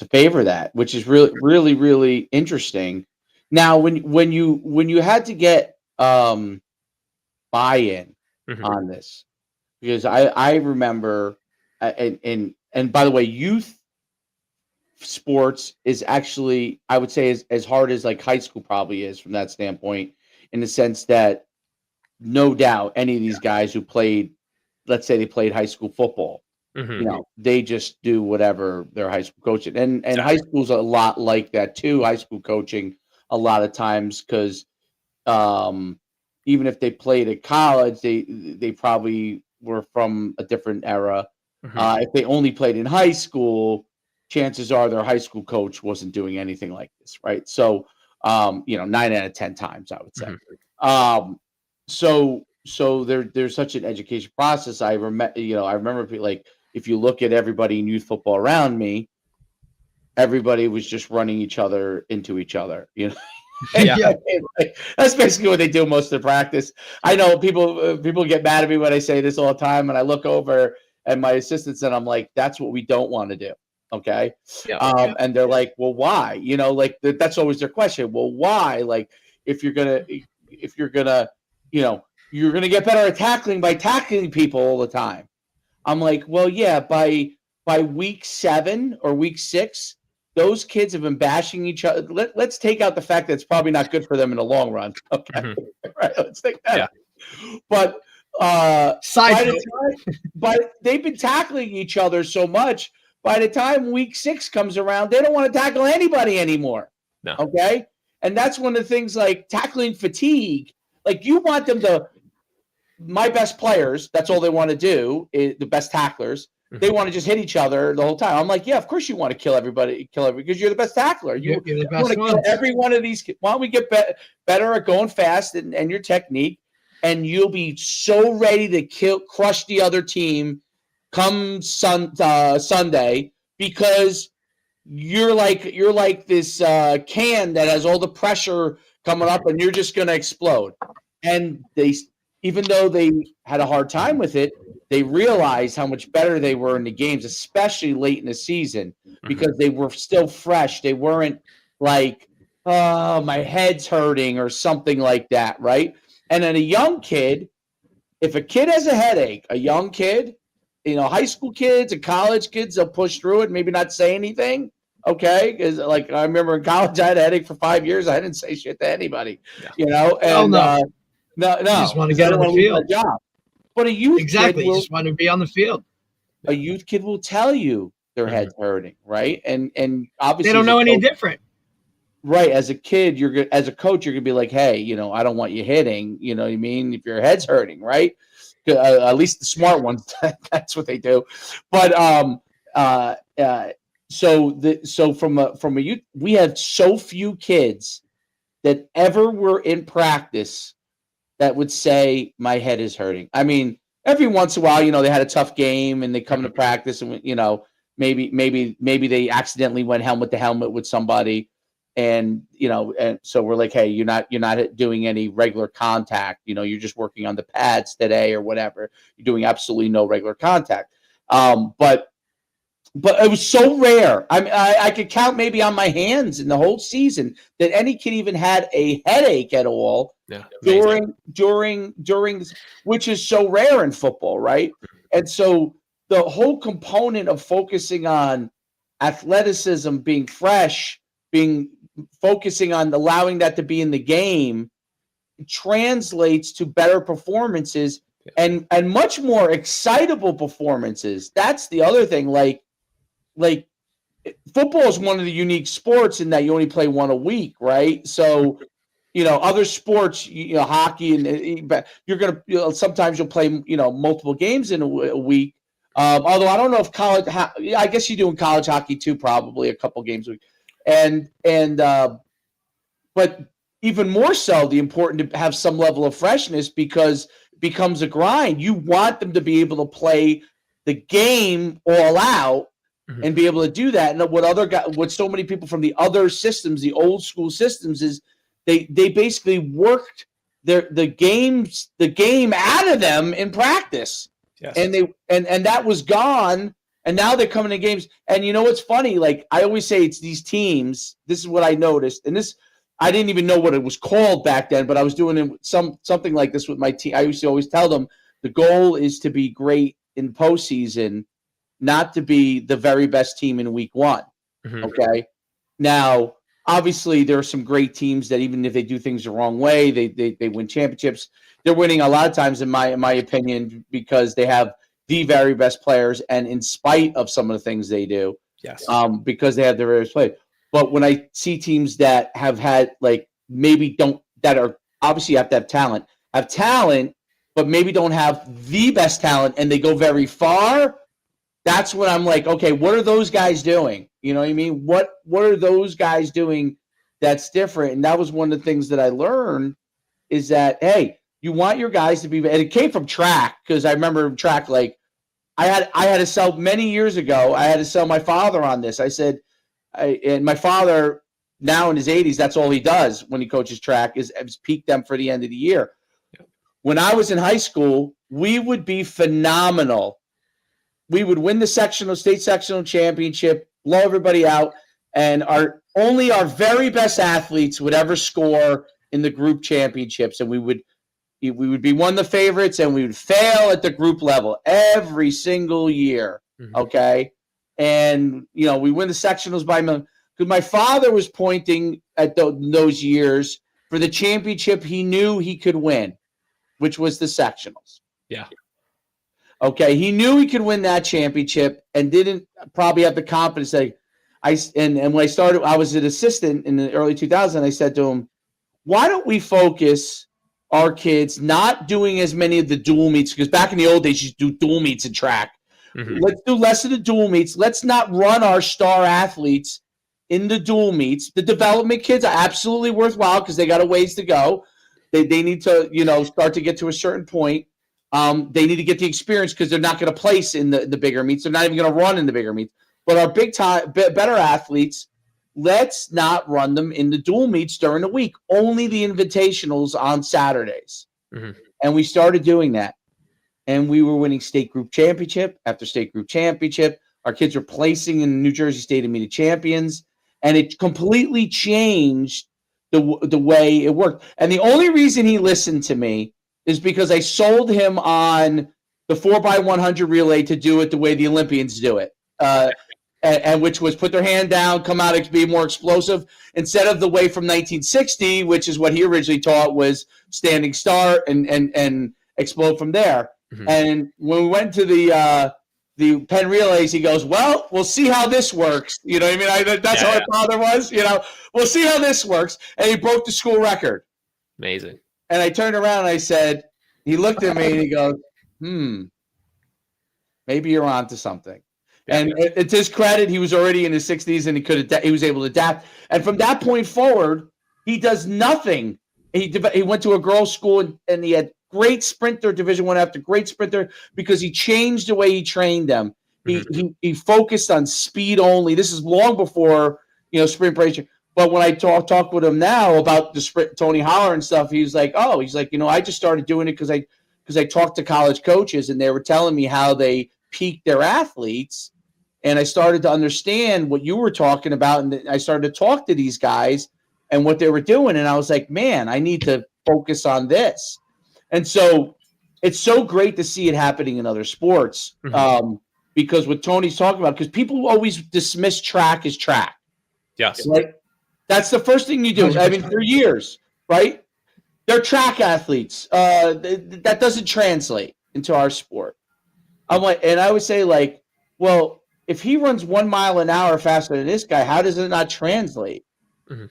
favor that, which is really interesting. Now, when you had to get buy-in on this, because I remember, and by the way, youth sports is actually, I would say, as hard as like high school probably is from that standpoint, in the sense that no doubt any of these guys who played, let's say they played high school football, they just do whatever their high school coaching, and high school's a lot like that too. High school coaching a lot of times, because even if they played at college, they probably were from a different era. If they only played in high school, chances are their high school coach wasn't doing anything like this, right? So 9 out of 10 times, I would say. So there's such an education process. I remember like, if you look at everybody in youth football around me, everybody was just running each other into each other, Yeah. That's basically what they do most of the practice. I know people get mad at me when I say this all the time, and I look over at my assistants and I'm like, that's what we don't want to do. Okay. And they're like, well, why? Like that's always their question. Well, why? Like, if you're gonna you're gonna get better at tackling by tackling people all the time. I'm like, well, yeah, by week 7 or week 6, those kids have been bashing each other. Let's take out the fact that it's probably not good for them in the long run. Okay. Right. Let's take that out. But but they've been tackling each other so much. By the time week 6 comes around, they don't want to tackle anybody anymore. No. Okay. And that's one of the things, like tackling fatigue. Like, you want them to, my best players, that's all they want to do, is the best tacklers. They want to just hit each other the whole time. I'm like, yeah, of course you want to kill everybody, because you're the best tackler. You want to kill every one of these. Why don't we get better at going fast and your technique, and you'll be so ready to crush the other team come Sunday, because you're like this can that has all the pressure coming up, and you're just going to explode. And even though they had a hard time with it, they realized how much better they were in the games, especially late in the season, because they were still fresh. They weren't like, oh, my head's hurting or something like that, right? And then a young kid, if a kid has a headache, a young kid, high school kids and college kids, they'll push through it, maybe not say anything, okay? Because, like, I remember in college, I had a headache for 5 years. I didn't say shit to anybody, And, no. No. You just want to get on the field. Job. But a youth kid you just want to be on the field. A youth kid will tell you their head's hurting, right? And obviously they don't know any different. Right. As a kid, as a coach, you're gonna be like, hey, I don't want you hitting. You know what I mean? If your head's hurting, right? At least the smart ones, that's what they do. But so from a youth, we have so few kids that ever were in practice that would say my head is hurting. I mean, every once in a while, they had a tough game and they come to practice and maybe they accidentally went helmet to helmet with somebody, and and so we're like, hey, you're not doing any regular contact. You're just working on the pads today or whatever. You're doing absolutely no regular contact. But it was so rare. I could count maybe on my hands in the whole season that any kid even had a headache at all during this, which is so rare in football, right? And so the whole component of focusing on athleticism, being fresh, focusing on allowing that to be in the game, translates to better performances and much more excitable performances. That's the other thing. Like football is one of the unique sports in that you only play one a week, right? So, other sports, hockey, and you're gonna sometimes you'll play multiple games in a week. Although I don't know if college, I guess you do in college hockey too, probably a couple games a week, but even more so, the important to have some level of freshness, because it becomes a grind. You want them to be able to play the game all out. And be able to do that. And what so many people from the other systems, the old school systems, is they basically worked the game out of them in practice. Yes. And that was gone. And now they're coming to games. And you know what's funny? Like I always say, it's these teams. This is what I noticed. And this, I didn't even know what it was called back then, but I was doing something like this with my team. I used to always tell them the goal is to be great in postseason, not to be the very best team in week one. Mm-hmm. Okay. Now, obviously, there are some great teams that even if they do things the wrong way, they win championships. They're winning a lot of times, in my opinion, because they have the very best players, and in spite of some of the things they do, yes, because they have the various players. But when I see teams that have had like that are obviously you have to have talent, but maybe don't have the best talent, and they go very far. That's when I'm like, okay, what are those guys doing? You know what I mean? What are those guys doing that's different? And that was one of the things that I learned is that, hey, you want your guys to be, and it came from track, because I remember track, like I had to sell many years ago. I had to sell my father on this. I said, and my father now in his 80s, that's all he does when he coaches track is peak them for the end of the year. Yeah. When I was in high school, we would be phenomenal. We would win the state sectional championship, blow everybody out, and our very best athletes would ever score in the group championships, and we would be one of the favorites, and we would fail at the group level every single year. Mm-hmm. Okay, and we win the sectionals by a million. Because my father was pointing at those years for the championship he knew he could win, which was the sectionals. Yeah. Okay, he knew he could win that championship and didn't probably have the confidence that and when I started, I was an assistant in the early 2000s. I said to him, why don't we focus our kids not doing as many of the dual meets? Because back in the old days, you used to do dual meets in track. Mm-hmm. Let's do less of the dual meets. Let's not run our star athletes in the dual meets. The development kids are absolutely worthwhile because they got a ways to go. They need to, start to get to a certain point. They need to get the experience because they're not going to place in the bigger meets. They're not even going to run in the bigger meets. But our big time, better athletes, let's not run them in the dual meets during the week. Only the invitationals on Saturdays. Mm-hmm. And we started doing that. And we were winning state group championship after state group championship. Our kids were placing in the New Jersey State Immediate Champions. And it completely changed the way it worked. And the only reason he listened to me is because I sold him on the 4x100 relay to do it the way the Olympians do it. And which was put their hand down, come out and be more explosive, instead of the way from 1960, which is what he originally taught, was standing start and explode from there. Mm-hmm. And when we went to the Penn relays, he goes, well, we'll see how this works. You know what I mean? That's how my father was, we'll see how this works. And he broke the school record. Amazing. And I turned around and I said, he looked at me and he goes, maybe you're onto something. Yeah, and it's his credit. He was already in his 60s and he was able to adapt. And from that point forward, he does nothing. He went to a girls' school and he had great sprinter, Division I after great sprinter, because he changed the way he trained them. Mm-hmm. He focused on speed only. This is long before sprint race. But when I talk with him now about the sprint, Tony Holler and stuff, he's like, I just started doing it because I talked to college coaches and they were telling me how they peak their athletes. And I started to understand what you were talking about. And I started to talk to these guys and what they were doing. And I was like, man, I need to focus on this. And so it's so great to see it happening in other sports. Mm-hmm. Because what Tony's talking about, because people always dismiss track as track. Yes. Right? That's the first thing you do. 100%. I mean, for years, right? They're track athletes. That doesn't translate into our sport. I'm like, and I would say, like, well, if he runs 1 mile an hour faster than this guy, how does it not translate? Mm-hmm.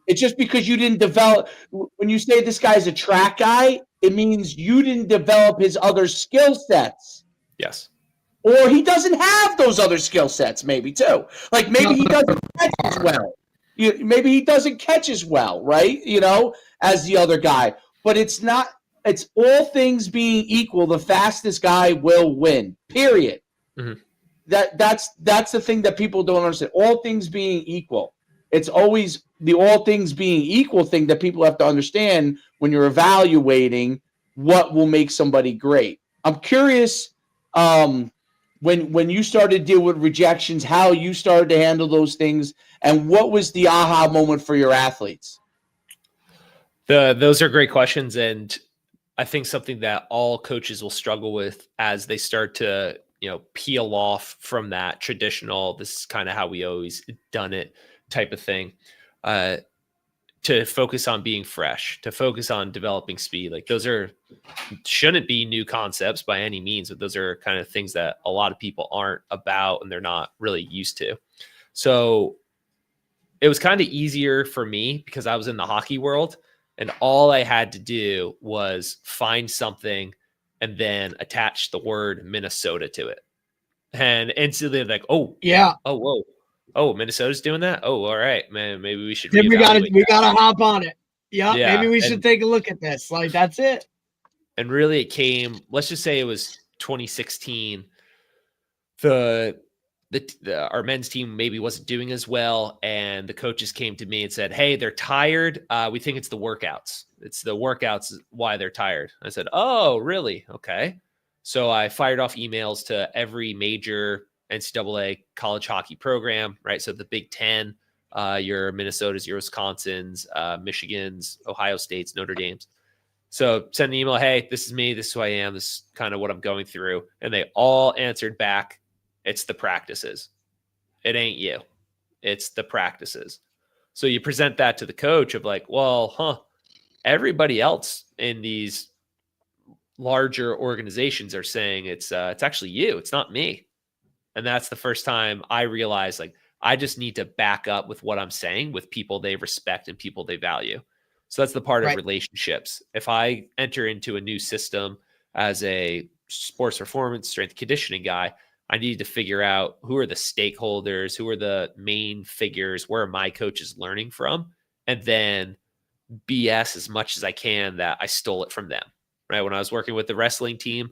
It's just because you didn't develop. When you say this guy's a track guy, it means you didn't develop his other skill sets. Yes. Or he doesn't have those other skill sets, maybe too. Like maybe he doesn't catch as well. Maybe he doesn't catch as well, right? As the other guy. But it's not. It's all things being equal, the fastest guy will win. Period. Mm-hmm. That's the thing that people don't understand. All things being equal. It's always the all things being equal thing that people have to understand when you're evaluating what will make somebody great. I'm curious, when you started to deal with rejections, how you started to handle those things, and what was the aha moment for your athletes? Those are great questions, and I think something that all coaches will struggle with as they start to, peel off from that traditional, this is kind of how we always done it type of thing, to focus on being fresh, to focus on developing speed. Like those shouldn't be new concepts by any means, but those are kind of things that a lot of people aren't about and they're not really used to. So it was kind of easier for me because I was in the hockey world. And all I had to do was find something and then attach the word Minnesota to it. And instantly like, oh, yeah. Oh, whoa. Oh, Minnesota's doing that? Oh, all right, man. Maybe we should Then we gotta that. hop on it. Yeah. Maybe we should and take a look at this. Like, that's it. And really it came, let's just say it was 2016. Our men's team maybe wasn't doing as well, and the coaches came to me and said, hey, they're tired. We think it's the workouts. It's the workouts why they're tired. I said, oh, really? Okay. So I fired off emails to every major NCAA college hockey program, right? So the Big Ten, your Minnesotas, your Wisconsins, Michigans, Ohio States, Notre Dames. So send an email, hey, this is me. This is who I am. This is kind of what I'm going through. And they all answered back, it's the practices. It ain't you. It's the practices. So you present that to the coach of like, well, everybody else in these larger organizations are saying it's actually you. It's not me. And that's the first time I realized like I just need to back up with what I'm saying with people they respect and people they value. So that's the part of relationships. If I enter into a new system as a sports performance strength conditioning guy, I need to figure out who are the stakeholders, who are the main figures, where are my coaches learning from, and then BS as much as I can that I stole it from them, right? When I was working with the wrestling team,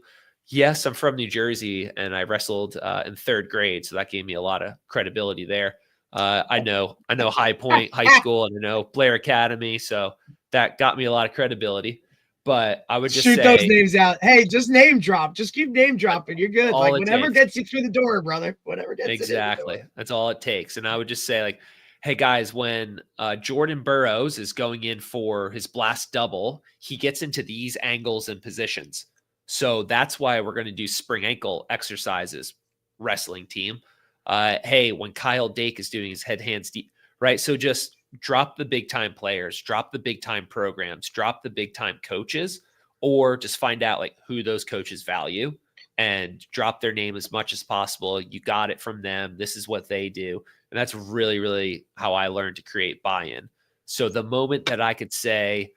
yes, I'm from New Jersey and I wrestled in third grade. So that gave me a lot of credibility there. I know High Point High School and I know Blair Academy. So that got me a lot of credibility. But I would just shoot those names out. Hey, just name drop. Just keep name dropping. You're good. Like whatever gets you through the door, brother. Whatever gets you through the door. That's all it takes. And I would just say like, hey guys, when Jordan Burroughs is going in for his blast double, he gets into these angles and positions. So that's why we're going to do spring ankle exercises, wrestling team. Hey, when Kyle Dake is doing his head hands deep, right? So just drop the big time players, drop the big time programs, drop the big time coaches, or just find out like who those coaches value and drop their name as much as possible. You got it from them. This is what they do. And that's really, really how I learned to create buy-in. So the moment that I could say,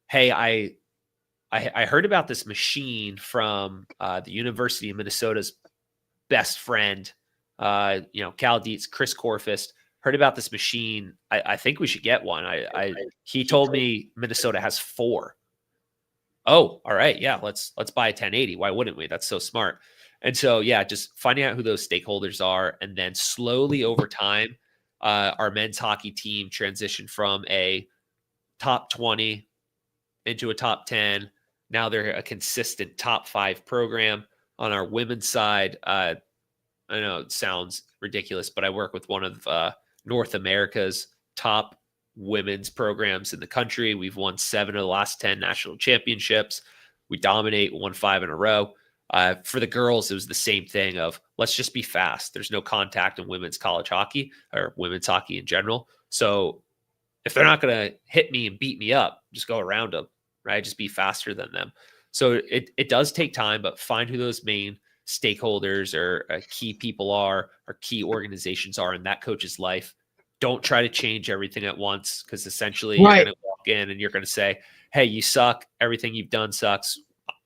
hey, I heard about this machine from the University of Minnesota's best friend, Cal Dietz, Chris Korfist, heard about this machine. I think we should get one. He told me Minnesota has 4. Oh, all right. Yeah. Let's buy a 1080. Why wouldn't we? That's so smart. And so, yeah, just finding out who those stakeholders are. And then slowly over time, our men's hockey team transitioned from a top 20 into a top 10. Now they're a consistent top 5 program. On our women's side, I know it sounds ridiculous, but I work with one of North America's top women's programs in the country. We've won 7 of the last 10 national championships. We dominate, won 5 in a row. For the girls, it was the same thing of let's just be fast. There's no contact in women's college hockey or women's hockey in general. So if they're not going to hit me and beat me up, just go around them, right? Just be faster than them. So it does take time, but find who those main stakeholders or key people are or key organizations are in that coach's life. Don't try to change everything at once because essentially you're going to walk in and you're going to say, hey, you suck. Everything you've done sucks.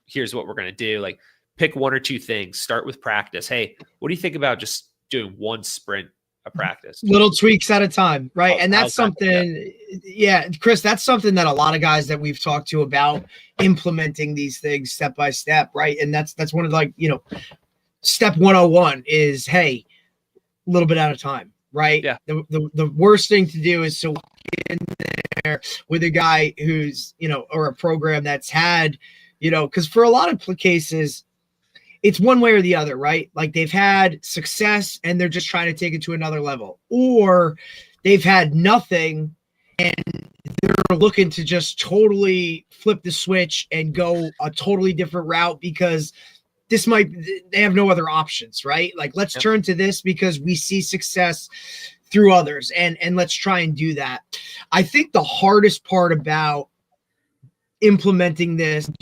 Here's what we're going to do. Like pick 1 or 2 things. Start with practice. Hey, what do you think about just doing 1 sprint of practice? Little tweaks at a time, right? And that's something, yeah, Chris, that's something that a lot of guys that we've talked to about implementing these things step by step, right? And that's one of like, step 101 is, hey, a little bit at a time. Right. Yeah. The worst thing to do is to walk in there with a guy who's, or a program that's had, because for a lot of cases, it's one way or the other, right? Like they've had success and they're just trying to take it to another level, or they've had nothing and they're looking to just totally flip the switch and go a totally different route because they have no other options, right? Like, let's turn to this because we see success through others, and let's try and do that. I think the hardest part about implementing this in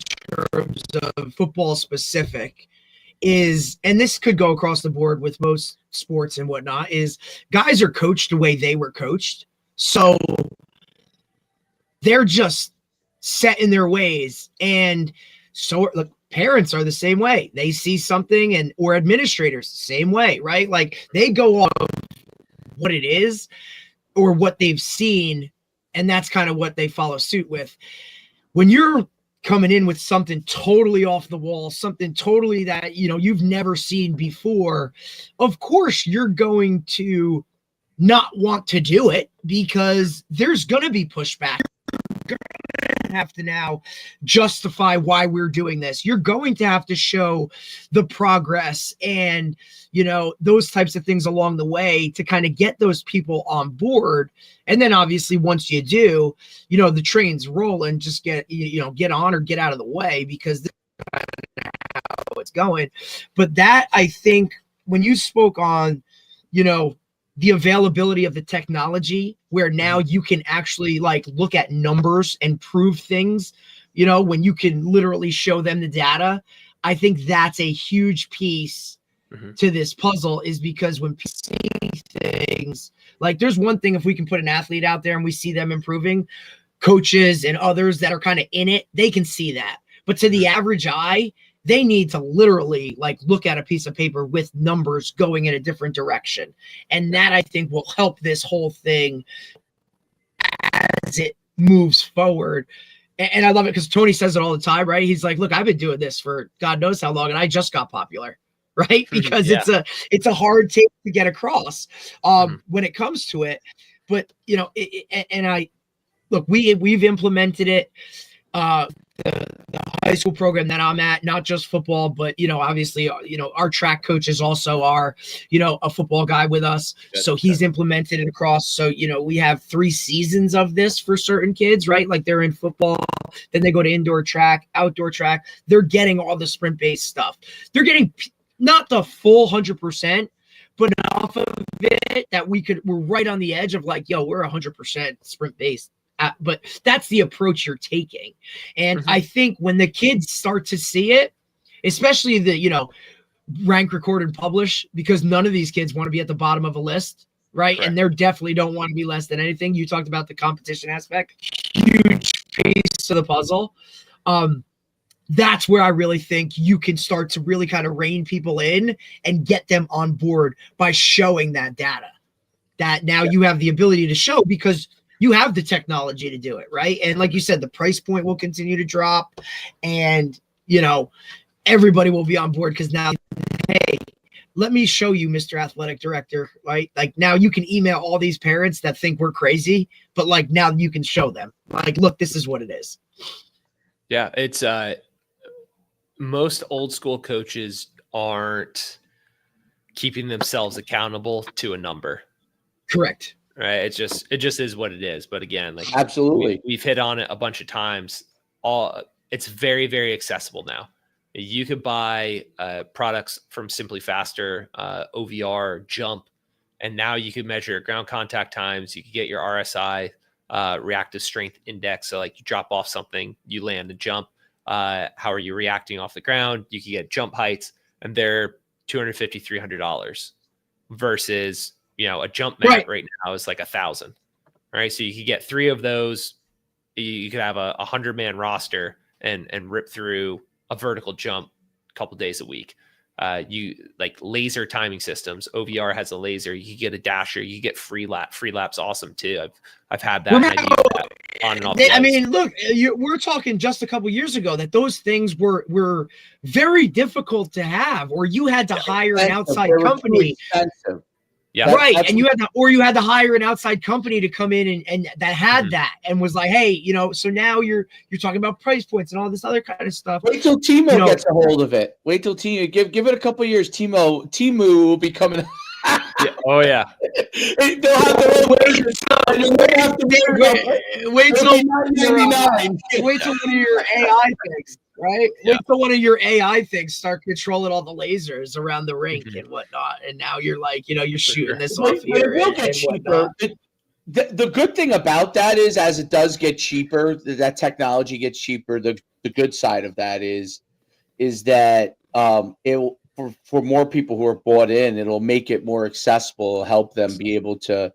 terms of football specific is, and this could go across the board with most sports and whatnot, is guys are coached the way they were coached. So they're just set in their ways. And so look, parents are the same way. They see something, or administrators the same way, right? Like they go off what it is or what they've seen, and that's kind of what they follow suit with. When you're coming in with something totally off the wall, something totally that, you've never seen before, of course you're going to not want to do it because there's going to be pushback. You're going to have to now justify why we're doing this. You're going to have to show the progress and, those types of things along the way to kind of get those people on board. And then obviously once you do, the train's rolling, just get on or get out of the way because this is how it's going. But that, I think, when you spoke on, the availability of the technology where now you can actually like look at numbers and prove things, when you can literally show them the data, I think that's a huge piece to this puzzle, is because when people see things, like there's one thing, if we can put an athlete out there and we see them improving, coaches and others that are kind of in it, they can see that. But to the average eye, they need to literally like look at a piece of paper with numbers going in a different direction. And that, I think, will help this whole thing as it moves forward. And I love it because Tony says it all the time, right? He's like, look, I've been doing this for God knows how long, and I just got popular, right? Because it's a hard tape to get across when it comes to it. But, we've implemented it. The high school program that I'm at, not just football, but, obviously, our track coaches also are, a football guy with us. So he's implemented it across. So, we have 3 seasons of this for certain kids, right? Like they're in football, then they go to indoor track, outdoor track. They're getting all the sprint based stuff. They're getting not the full 100%, but enough of it that we're right on the edge of like, we're 100% sprint based. But that's the approach you're taking. And I think when the kids start to see it, especially the, rank, record, and publish, because none of these kids want to be at the bottom of a list, right? Correct. And they definitely don't want to be less than anything. You talked about the competition aspect, huge piece of the puzzle. That's where I really think you can start to really kind of rein people in and get them on board by showing that data that now you have the ability to show because you have the technology to do it, right? And like you said, the price point will continue to drop and, everybody will be on board because now, hey, let me show you, Mr. Athletic Director, right? Like now you can email all these parents that think we're crazy, but like now you can show them, like, look, this is what it is. Yeah, it's most old school coaches aren't keeping themselves accountable to a number. Correct. Right. It just is what it is. But again, like absolutely, we've hit on it a bunch of times. It's very, very accessible now. You could buy products from Simply Faster, OVR, Jump, and now you can measure ground contact times. You can get your RSI, reactive strength index. So like you drop off something, you land and jump. How are you reacting off the ground? You can get jump heights, and they're $250, $300 versus a jump mat right now is like $1,000. Right. So you could get 3 of those. You could have a 100-man roster and rip through a vertical jump a couple days a week. You like laser timing systems. OVR has a laser. You can get a dasher. You get free laps. Awesome too. I've had that. And I use that on and off. I mean, look, we're talking just a couple years ago that those things were very difficult to have, or you had to hire an outside company. Expensive. Yeah. Right. And you had to hire an outside company to come in and that had that and was like, hey, so now you're talking about price points and all this other kind of stuff. Wait till Timo gets a hold of it. Wait till Timo give it a couple of years. Timu will be coming. Yeah. Oh yeah. They'll have their own version. Wait till 99. Wait till one of your AI things, right? Yeah. Wait till one of your AI things start controlling all the lasers around the rink and whatnot. And now you're like, you're shooting this off here. It will get cheaper. The good thing about that is, as it does get cheaper, that technology gets cheaper. The good side of that is that it will, for more people who are bought in, it'll make it more accessible, help them be able to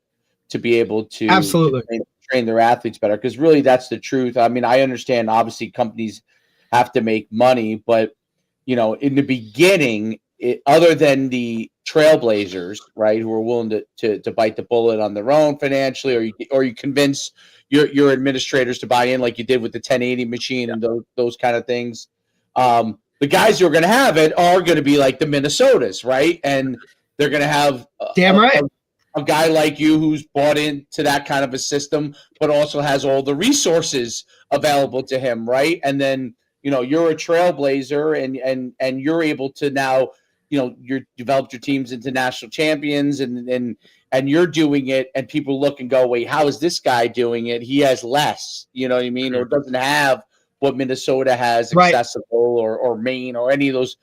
absolutely train their athletes better. Because really, that's the truth. I mean, I understand obviously companies have to make money, but in the beginning, other than the trailblazers, right, who are willing to bite the bullet on their own financially, or you convince your administrators to buy in, like you did with the 1080 machine and those kind of things. The guys who are going to have it are going to be like the Minnesotas, right? And they're going to have a guy like you who's bought into that kind of a system, but also has all the resources available to him, right? And then you're a trailblazer, and you're able to now, you're developed your teams into national champions, and you're doing it, and people look and go, wait, how is this guy doing it? He has less, you know what I mean, or doesn't have what Minnesota has accessible, or Maine, or any of those,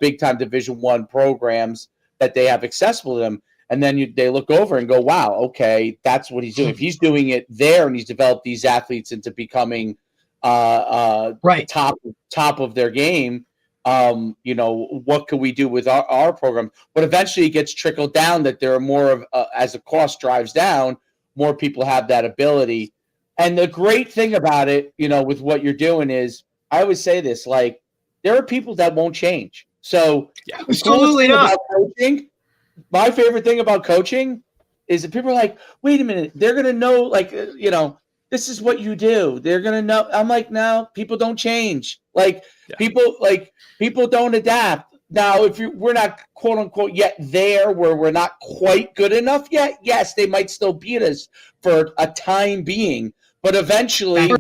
big time Division I programs that they have accessible to them. And then they look over and go, wow, okay, that's what he's doing. If he's doing it there and he's developed these athletes into becoming top of their game, what can we do with our program? But eventually it gets trickled down that there are more of, as the cost drives down, more people have that ability. And the great thing about it, with what you're doing is, I always say this, like, there are people that won't change. So absolutely not. Coaching, my favorite thing about coaching is that people are like, wait a minute, they're going to know, like, this is what you do. They're going to know. I'm like, no, people don't change. Like, people don't adapt. Now, if we're not, quote unquote, yet there where we're not quite good enough yet, yes, they might still beat us for a time being. But eventually,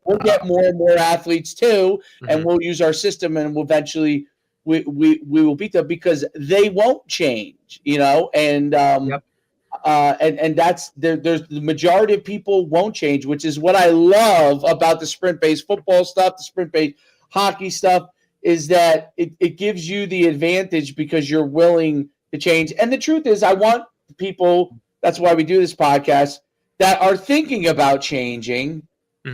we'll get more and more athletes too, and we'll use our system, and we'll eventually we will beat them because they won't change, and that's there's the majority of people won't change, which is what I love about the sprint-based football stuff, the sprint-based hockey stuff, is that it gives you the advantage because you're willing to change. And the truth is, I want people, that's why we do this podcast, that are thinking about changing,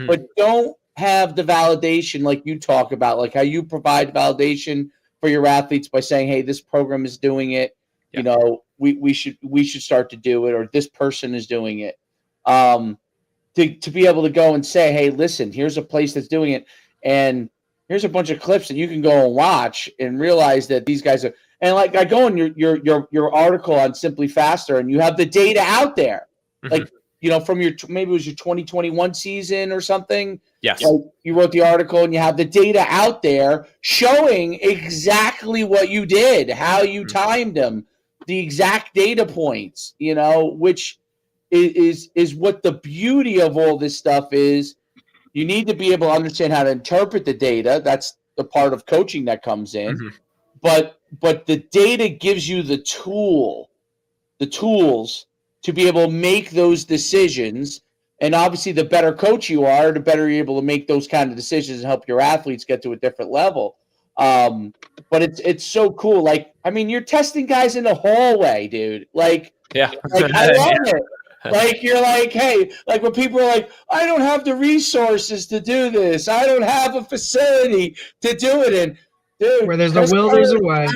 but don't have the validation like you talk about, like how you provide validation for your athletes by saying, hey, this program is doing it. We should start to do it, or this person is doing it. To be able to go and say, hey, listen, here's a place that's doing it, and here's a bunch of clips that you can go and watch and realize that these guys are. And like, I go in your article on Simply Faster, and you have the data out there, like, from maybe it was your 2021 season or something. Yes. Like, you wrote the article and you have the data out there showing exactly what you did, how you timed them, the exact data points, which is what the beauty of all this stuff is. You need to be able to understand how to interpret the data. That's the part of coaching that comes in. But the data gives you the tools to be able to make those decisions. And obviously, the better coach you are, the better you're able to make those kind of decisions and help your athletes get to a different level. But it's so cool. Like, I mean, you're testing guys in the hallway, dude. Like, I love it. Like, you're like, hey, like when people are like, I don't have the resources to do this. I don't have a facility to do it in. Dude, where there's a will, there's a way.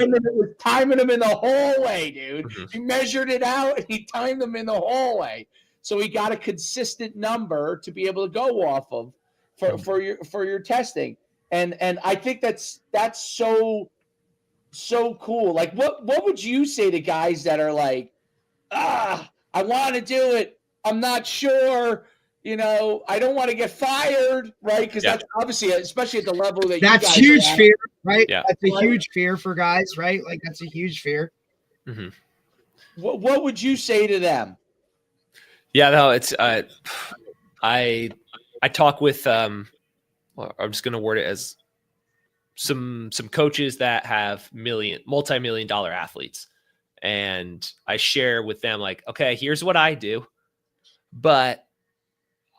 Timing them in the hallway, dude. He measured it out and he timed them in the hallway. So he got a consistent number to be able to go off of for your testing. And I think that's so cool. Like, what would you say to guys that are like, I want to do it, I'm not sure, I don't want to get fired, right? Because that's obviously, especially at the level that that's you guys huge fear, right? Yeah. That's a huge fear for guys, right? Like, that's a huge fear. What would you say to them? Yeah, no, it's I talk with well, I'm just gonna word it as some coaches that have multi-million dollar athletes, and I share with them like, okay, here's what I do, but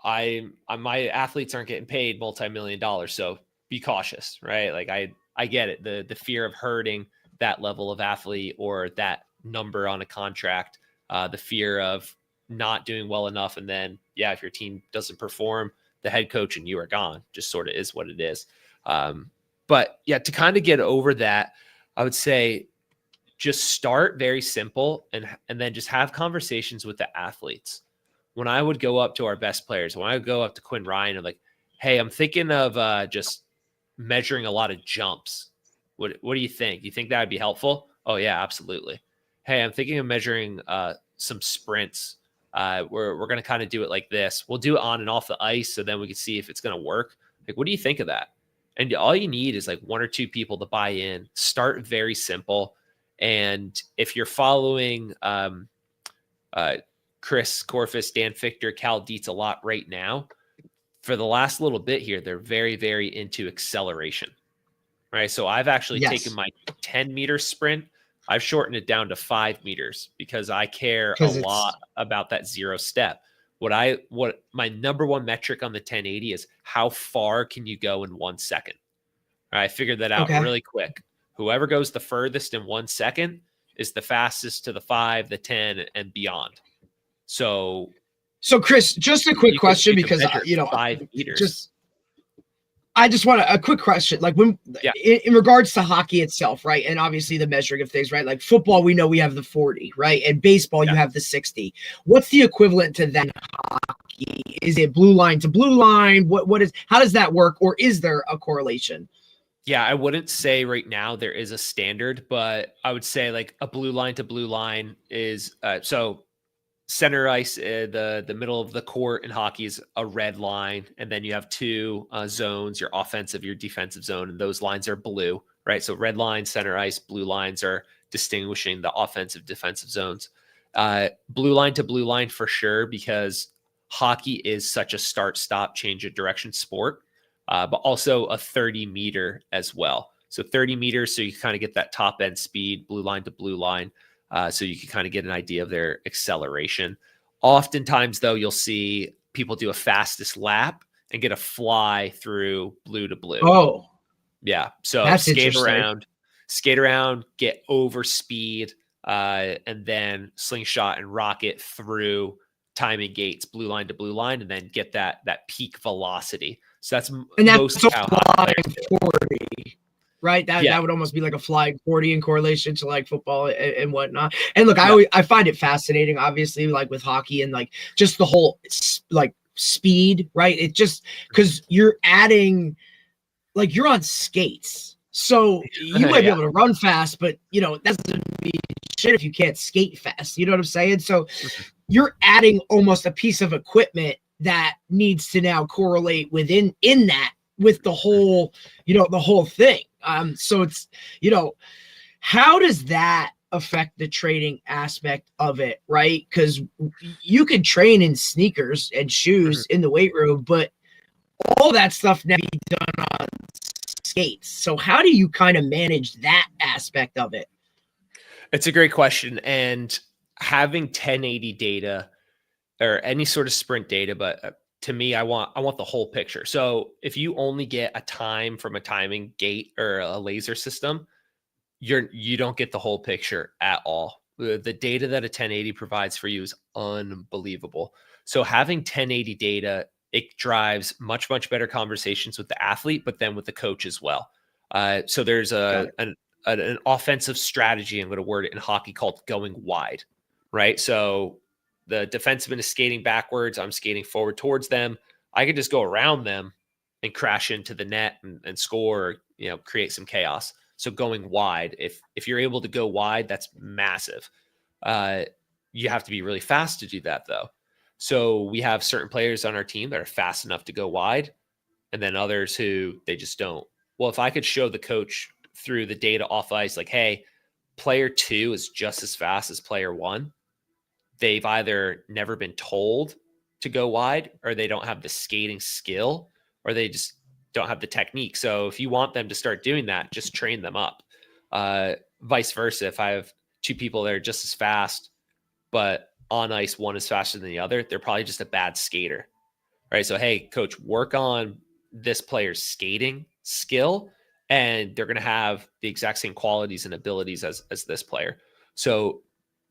my athletes aren't getting paid multi-million dollars, so be cautious, right? Like I get it, the fear of hurting that level of athlete or that number on a contract, the fear of not doing well enough, and then if your team doesn't perform, the head coach and you are gone. Just sort of is what it is. But yeah, to kind of get over that, I would say just start very simple and then just have conversations with the athletes. When I would go up to our best players, when I would go up to Quinn Ryan, I'm like, hey, I'm thinking of just measuring a lot of jumps. What do you think? You think that would be helpful? Oh yeah, absolutely. Hey, I'm thinking of measuring some sprints. We're going to kind of do it like this. We'll do it on and off the ice, so then we can see if it's going to work. Like, what do you think of that? And all you need is like one or two people to buy in. Start very simple. And if you're following Chris Corfus, Dan Fichter, Cal Dietz a lot right now, for the last little bit here, they're very, very into acceleration. Right. So I've actually taken my 10-meter sprint. I've shortened it down to 5 meters because I care a lot about that 0 step. What my number one metric on the 1080 is how far can you go in 1 second? I figured that out really quick. Whoever goes the furthest in 1 second is the fastest to the 5, the 10, and beyond. So Chris, just a quick question because 5 meters. I just want a quick question. Like in regards to hockey itself, right? And obviously the measuring of things, right? Like football, we know we have the 40, right? And baseball, you have the 60. What's the equivalent to that in hockey? Is it blue line to blue line? How does that work? Or is there a correlation? Yeah, I wouldn't say right now there is a standard, but I would say like a blue line to blue line is so center ice, the middle of the court in hockey is a red line, and then you have 2 zones, your offensive, your defensive zone, and those lines are blue, right? So red line, center ice, blue lines are distinguishing the offensive, defensive zones. Blue line to blue line for sure, because hockey is such a start-stop, change of direction sport, but also a 30-meter as well. So 30 meters, so you kind of get that top end speed, blue line to blue line. So you can kind of get an idea of their acceleration. Oftentimes, though, you'll see people do a fastest lap and get a fly through blue to blue. Oh, yeah. So that's skate around, get over speed, and then slingshot and rocket through timing gates, blue line to blue line, and then get that peak velocity. So that's most how flying 40. Right. That would almost be like a flying 40 in correlation to like football and whatnot. And look, I find it fascinating, obviously, like with hockey and like just the whole like speed, right? It just because you're adding, like you're on skates. So you might be able to run fast, but that doesn't mean shit if you can't skate fast. You know what I'm saying? So you're adding almost a piece of equipment that needs to now correlate with the whole, the whole thing. So it's, how does that affect the training aspect of it, right? Because you can train in sneakers and shoes in the weight room, but all that stuff now be done on skates. So how do you kind of manage that aspect of it? It's a great question. And having 1080 data or any sort of sprint data, but to me, I want the whole picture. So if you only get a time from a timing gate or a laser system, you don't get the whole picture at all. The data that a 1080 provides for you is unbelievable. So having 1080 data, it drives much, much better conversations with the athlete, but then with the coach as well. So there's an offensive strategy, I'm going to word it in hockey, called going wide, right? So the defenseman is skating backwards. I'm skating forward towards them. I could just go around them and crash into the net and score, or, create some chaos. So going wide, if you're able to go wide, that's massive. You have to be really fast to do that, though. So we have certain players on our team that are fast enough to go wide, and then others who they just don't. Well, if I could show the coach through the data off ice, like, hey, player 2 is just as fast as player 1. They've either never been told to go wide, or they don't have the skating skill, or they just don't have the technique. So if you want them to start doing that, just train them up. Vice versa. If I have 2 people that are just as fast, but on ice, one is faster than the other, they're probably just a bad skater, right? So, hey, coach, work on this player's skating skill, and they're going to have the exact same qualities and abilities as this player. So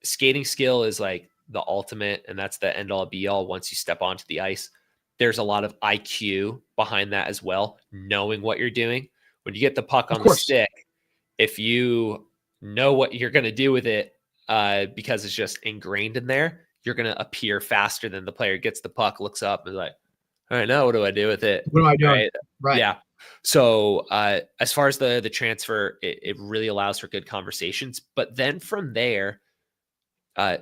skating skill is like the ultimate, and that's the end all be all once you step onto the ice. There's a lot of IQ behind that as well, knowing what you're doing. When you get the puck on the stick, if you know what you're going to do with it, because it's just ingrained in there, you're going to appear faster than the player gets the puck, looks up, and is like, all right, now what do I do with it? What am I doing? Right. Yeah. So as far as the transfer, it really allows for good conversations. But then from there,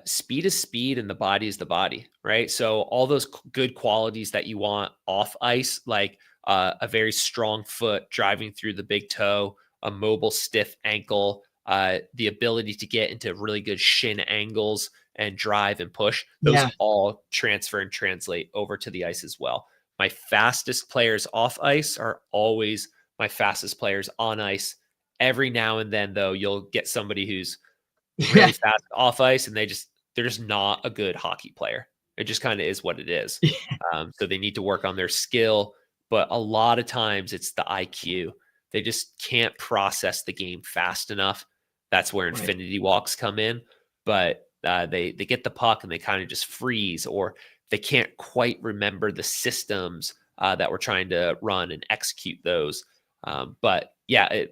speed is speed and the body is the body, right? So all those good qualities that you want off ice, like a very strong foot driving through the big toe, a mobile stiff ankle, the ability to get into really good shin angles and drive and push, those all transfer and translate over to the ice as well. My fastest players off ice are always my fastest players on ice. Every now and then, though, you'll get somebody who's really fast off ice, and they're just not a good hockey player. It just kind of is what it is. So they need to work on their skill, but a lot of times it's the IQ. They just can't process the game fast enough. That's where infinity walks come in. But they get the puck and they kind of just freeze, or they can't quite remember the systems that we're trying to run and execute those. But yeah,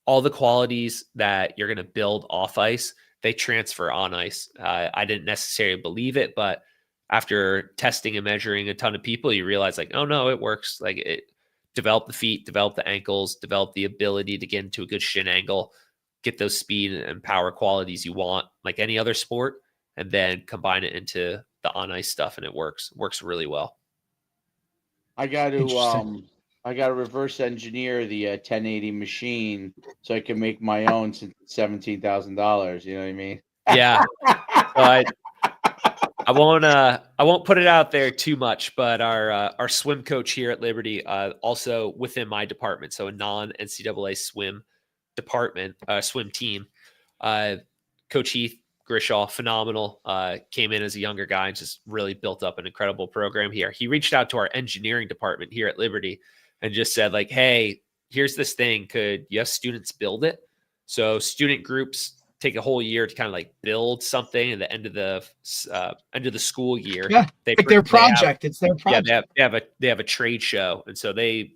all the qualities that you're going to build off ice, they transfer on ice. I didn't necessarily believe it, but after testing and measuring a ton of people, you realize like, oh no, it works. Like it develop the feet, develop the ankles, develop the ability to get into a good shin angle, get those speed and power qualities you want, like any other sport, and then combine it into the on ice stuff, and it works really well. I got to reverse engineer the 1080 machine so I can make my own since it's $17,000. You know what I mean? Yeah. So I won't put it out there too much, but our swim coach here at Liberty, also within my department, so a non-NCAA swim department, swim team, Coach Heath Grishaw, phenomenal, came in as a younger guy and just really built up an incredible program here. He reached out to our engineering department here at Liberty and just said like, hey, here's this thing. Could you have students build it? So student groups take a whole year to kind of like build something at the end of the school year. Yeah, it's their project. Yeah, they have a trade show, and so they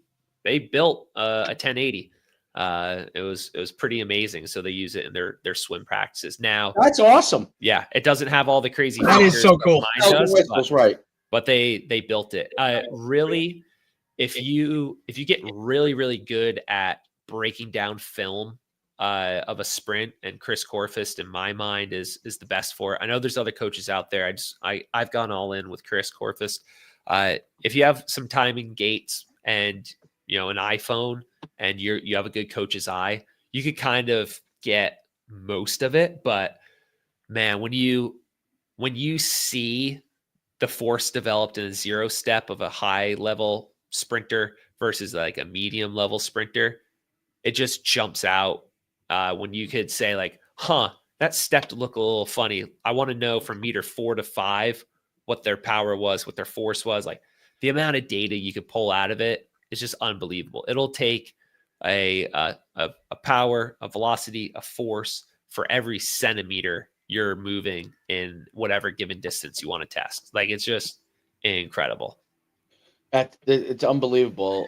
built a 1080. It was pretty amazing. So they use it in their swim practices now. That's awesome. Yeah, it doesn't have all the crazy. That is so cool. Does, right. But they built it. Really, if you get really really good at breaking down film of a sprint, and Chris Korfist in my mind is the best for it. I know there's other coaches out there. I've gone all in with Chris Korfist. If you have some timing gates and an iPhone and you have a good coach's eye, you could kind of get most of it. But man, when you see the force developed in a 0 step of a high level sprinter versus like a medium level sprinter, it just jumps out. When you could say like, that step to look a little funny. I want to know from meter 4 to 5 what their power was, what their force was. Like the amount of data you could pull out of it is just unbelievable. It'll take a power, a velocity, a force for every centimeter you're moving in whatever given distance you want to test. Like it's just incredible. It's unbelievable.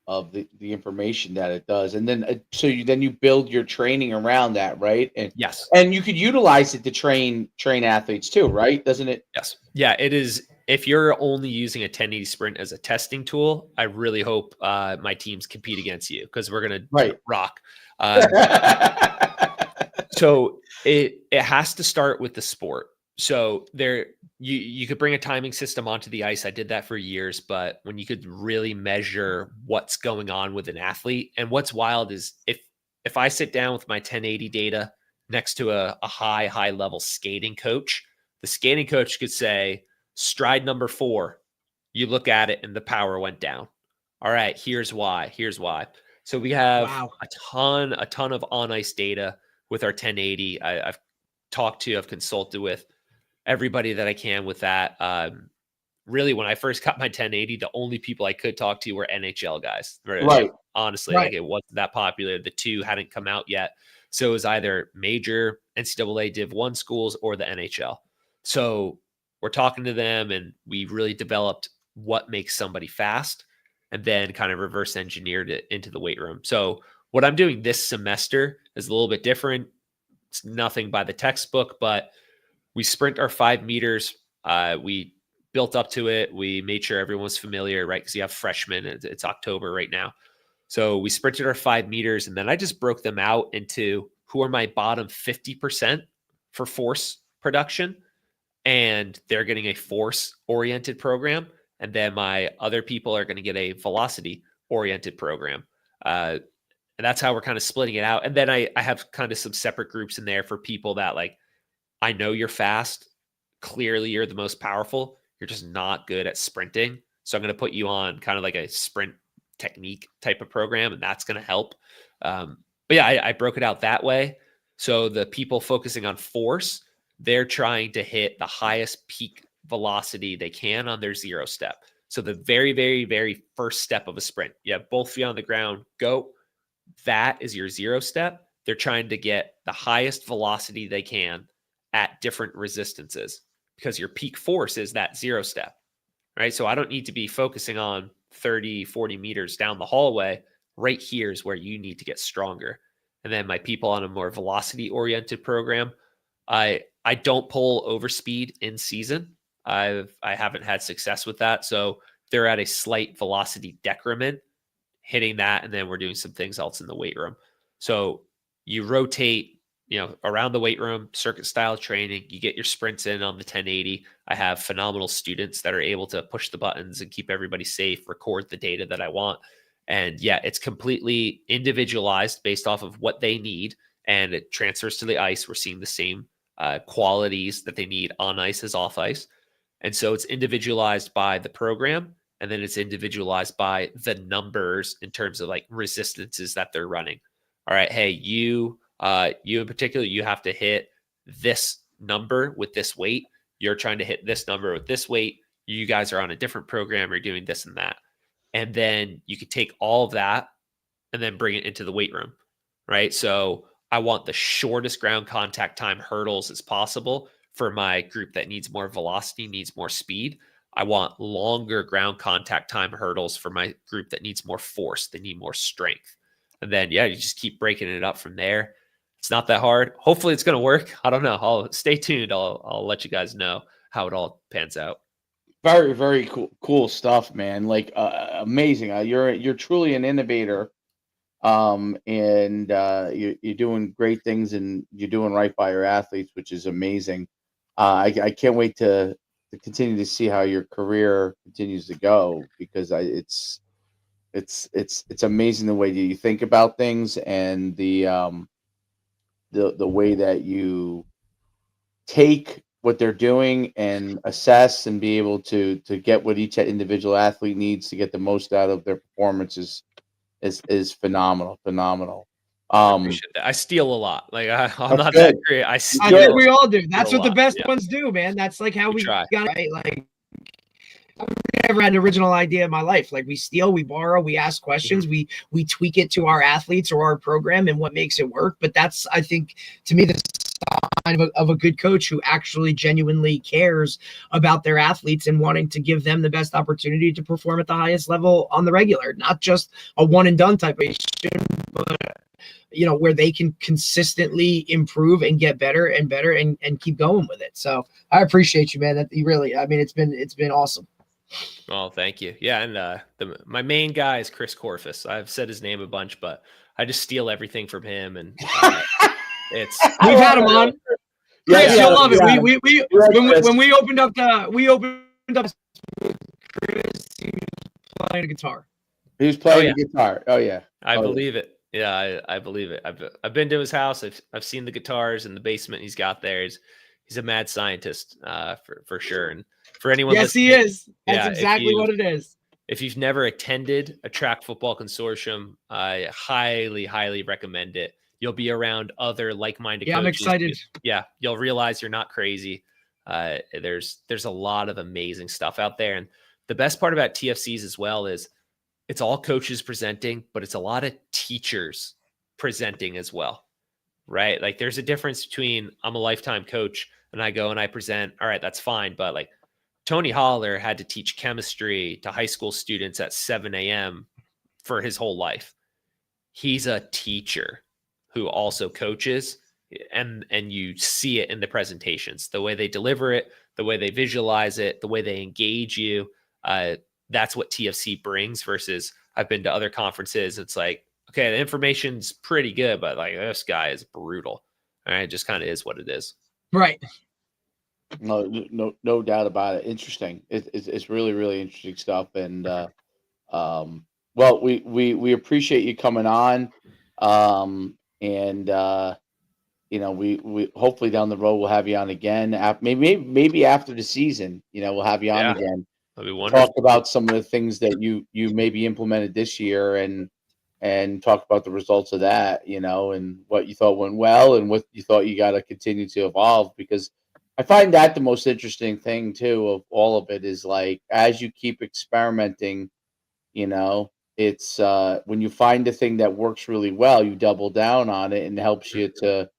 Of the information that it does, and then you build your training around that, right? And yes, and you could utilize it to train athletes too, right? Doesn't it? Yes, yeah, it is. If you're only using a 1080 sprint as a testing tool, I really hope my teams compete against you, because we're gonna rock. So it has to start with the sport. So you could bring a timing system onto the ice. I did that for years, but when you could really measure what's going on with an athlete, and what's wild is if I sit down with my 1080 data next to a high level skating coach, the skating coach could say, stride number 4, you look at it and the power went down. All right, here's why. So we have a ton of on ice data with our 1080. I've consulted with everybody that I can with that. Really, when I first got my 1080, the only people I could talk to were NHL guys. Right. Honestly, like it wasn't that popular. The 2 hadn't come out yet. So it was either major NCAA Div 1 schools or the NHL. So we're talking to them, and we really developed what makes somebody fast and then kind of reverse engineered it into the weight room. So what I'm doing this semester is a little bit different. It's nothing by the textbook, but we sprint our 5 meters. We built up to it. We made sure everyone's familiar, right? Because you have freshmen. It's October right now. So we sprinted our 5 meters, and then I just broke them out into who are my bottom 50% for force production. And they're getting a force-oriented program. And then my other people are going to get a velocity-oriented program. And that's how we're kind of splitting it out. And then I have kind of some separate groups in there for people that, like, I know you're fast. Clearly, you're the most powerful. You're just not good at sprinting. So I'm going to put you on kind of like a sprint technique type of program, and that's going to help. But yeah, I broke it out that way. So the people focusing on force, they're trying to hit the highest peak velocity they can on their 0 step. So the very, very, very first step of a sprint, you have both feet on the ground, go. That is your 0 step. They're trying to get the highest velocity they can at different resistances, because your peak force is that 0 step, right? So I don't need to be focusing on 30, 40 meters down the hallway. Right here is where you need to get stronger. And then my people on a more velocity oriented program, I don't pull over speed in season. I haven't had success with that. So they're at a slight velocity decrement, hitting that, and then we're doing some things else in the weight room. So you rotate, around the weight room, circuit style training. You get your sprints in on the 1080. I have phenomenal students that are able to push the buttons and keep everybody safe, record the data that I want. And yeah, it's completely individualized based off of what they need, and it transfers to the ice. We're seeing the same qualities that they need on ice as off ice. And so it's individualized by the program, and then it's individualized by the numbers in terms of like resistances that they're running. All right, hey, you in particular, you have to hit this number with this weight. You're trying to hit this number with this weight. You guys are on a different program. You're doing this and that. And then you could take all of that and then bring it into the weight room, right? So I want the shortest ground contact time hurdles as possible for my group that needs more velocity, needs more speed. I want longer ground contact time hurdles for my group that needs more force. They need more strength. And then, yeah, you just keep breaking it up from there. It's not that hard. Hopefully it's going to work. I don't know. I'll stay tuned. I'll let you guys know how it all pans out. Very, very cool stuff, man. Like amazing. You're truly an innovator. And you're doing great things, and you're doing right by your athletes, which is amazing. I can't wait to continue to see how your career continues to go, because it's amazing the way that you think about things, and the way that you take what they're doing and assess and be able to get what each individual athlete needs to get the most out of their performances is phenomenal. I steal a lot. Like I'm not good. that great. I think we all do. That's what the best ones do, man. That's like how we try. got it. Right? Like I've never had an original idea in my life. Like we steal, we borrow, we ask questions, we tweak it to our athletes or our program and what makes it work. But that's, I think, to me, the sign of a good coach who actually genuinely cares about their athletes and wanting to give them the best opportunity to perform at the highest level on the regular, not just a one and done type of situation, but where they can consistently improve and get better and better and keep going with it. So I appreciate you, man. That you really, I mean, it's been awesome. Oh, thank you. Yeah. And my main guy is Chris Korfus. I've said his name a bunch, but I just steal everything from him. And we've had him on. Chris, you'll love it. When we opened up Chris, he was playing a guitar. He was playing a guitar. Oh yeah. I believe it. Yeah, I believe it. I've been to his house. I've seen the guitars in the basement he's got there. He's a mad scientist, for sure. And for anyone Yes, he listening, is. That's yeah, exactly what it is. if you've never attended a track football consortium, I highly, highly recommend it. You'll be around other like-minded Yeah, coaches. I'm excited. Yeah, you'll realize you're not crazy. There's a lot of amazing stuff out there. And the best part about TFCs as well is it's all coaches presenting, but it's a lot of teachers presenting as well, right? Like there's a difference between I'm a lifetime coach and I go and I present. All right, that's fine. But like Tony Holler had to teach chemistry to high school students at 7 a.m. for his whole life. He's a teacher who also coaches, and you see it in the presentations, the way they deliver it, the way they visualize it, the way they engage you. That's what TFC brings versus I've been to other conferences. It's like, okay, the information's pretty good, but like this guy is brutal. All right, it just kind of is what it is. Right. No doubt about it. Interesting. It's really, really interesting stuff. And well, we appreciate you coming on. And we hopefully down the road we'll have you on again. Maybe after the season, we'll have you on again. That'd be wonderful. Talk about some of the things that you maybe implemented this year and talk about the results of that, and what you thought went well and what you thought you got to continue to evolve, because I find that the most interesting thing too of all of it is like, as you keep experimenting, it's when you find a thing that works really well, you double down on it and helps you to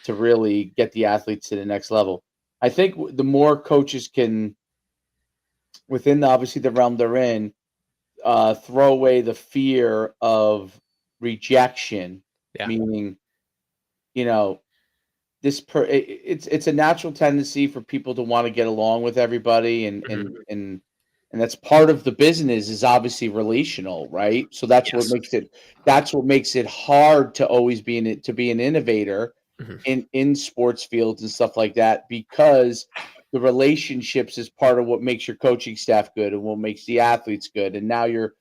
really get the athletes to the next level. I think the more coaches can, within obviously the realm they're in, throw away the fear of rejection, meaning, it's a natural tendency for people to want to get along with everybody, and that's part of the business is obviously relational, right? So that's what makes it hard to always be an innovator in sports fields and stuff like that, because the relationships is part of what makes your coaching staff good and what makes the athletes good. And now you're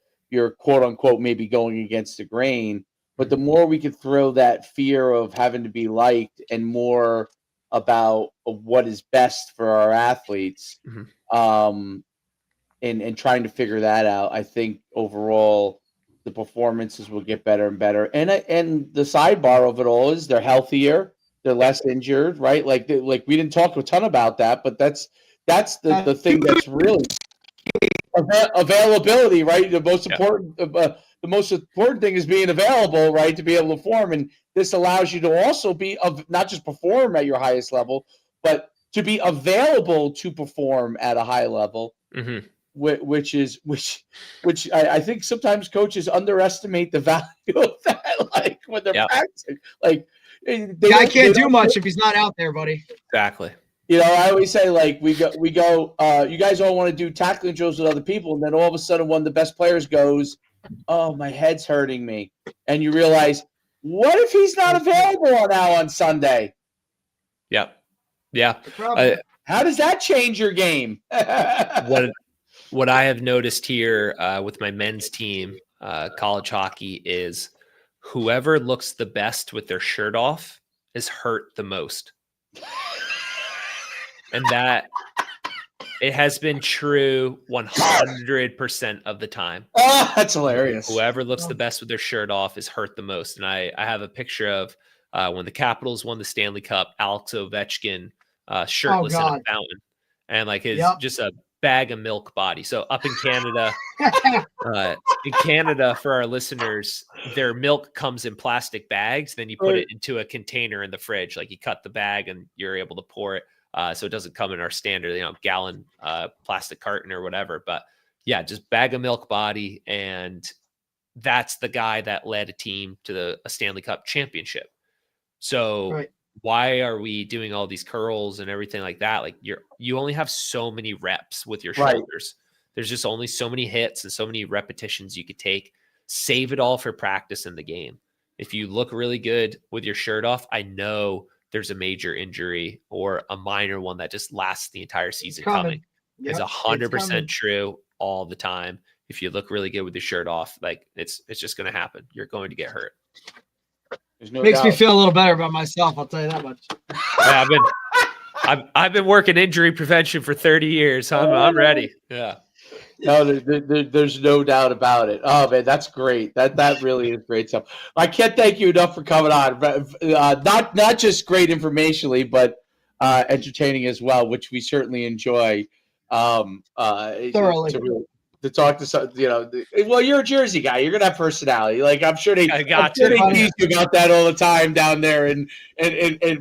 quote unquote maybe going against the grain. But the more we could throw that fear of having to be liked and more about what is best for our athletes, and trying to figure that out, I think overall the performances will get better and better. And the sidebar of it all is they're healthier, they're less injured, right? Like we didn't talk a ton about that, but that's the thing that's really availability, right? The most important thing is being available, right, to be able to perform. And this allows you to also be not just perform at your highest level, but to be available to perform at a high level, which I think sometimes coaches underestimate the value of that. Like when they're practicing, like I can't do much if he's not out there, buddy. Exactly. I always say, like, we go, you guys all want to do tackling drills with other people, and then all of a sudden one of the best players goes, oh, my head's hurting me. And you realize, what if he's not available now on Sunday? Yep. Yeah. How does that change your game? What I have noticed here with my men's team, college hockey, is whoever looks the best with their shirt off is hurt the most. And that it has been true 100% of the time. Oh, that's hilarious. Whoever looks the best with their shirt off is hurt the most. And I have a picture of when the Capitals won the Stanley Cup, Alex Ovechkin shirtless in a fountain, and like his just a bag of milk body. So up in Canada, for our listeners, their milk comes in plastic bags. Then you put it into a container in the fridge. Like you cut the bag and you're able to pour it. So it doesn't come in our standard, gallon plastic carton or whatever. But yeah, just bag of milk body. And that's the guy that led a team to a Stanley Cup championship. So why are we doing all these curls and everything like that? Like you only have so many reps with your shoulders. There's just only so many hits and so many repetitions you could take. Save it all for practice in the game. If you look really good with your shirt off, I know there's a major injury or a minor one that just lasts the entire season coming. It's 100% true all the time. If you look really good with your shirt off, like it's just going to happen. You're going to get hurt. There's no Makes me doubt. feel a little better about myself. I'll tell you that much. Yeah, I've been working injury prevention for 30 years. I'm ready. Yeah. No, there's no doubt about it. Oh man, that's great. That really is great stuff. I can't thank you enough for coming on. Not just great informationally, but entertaining as well, which we certainly enjoy. Thoroughly. To talk to some, well, you're a Jersey guy. You're gonna have personality. Like I'm sure they tease you about that all the time down there in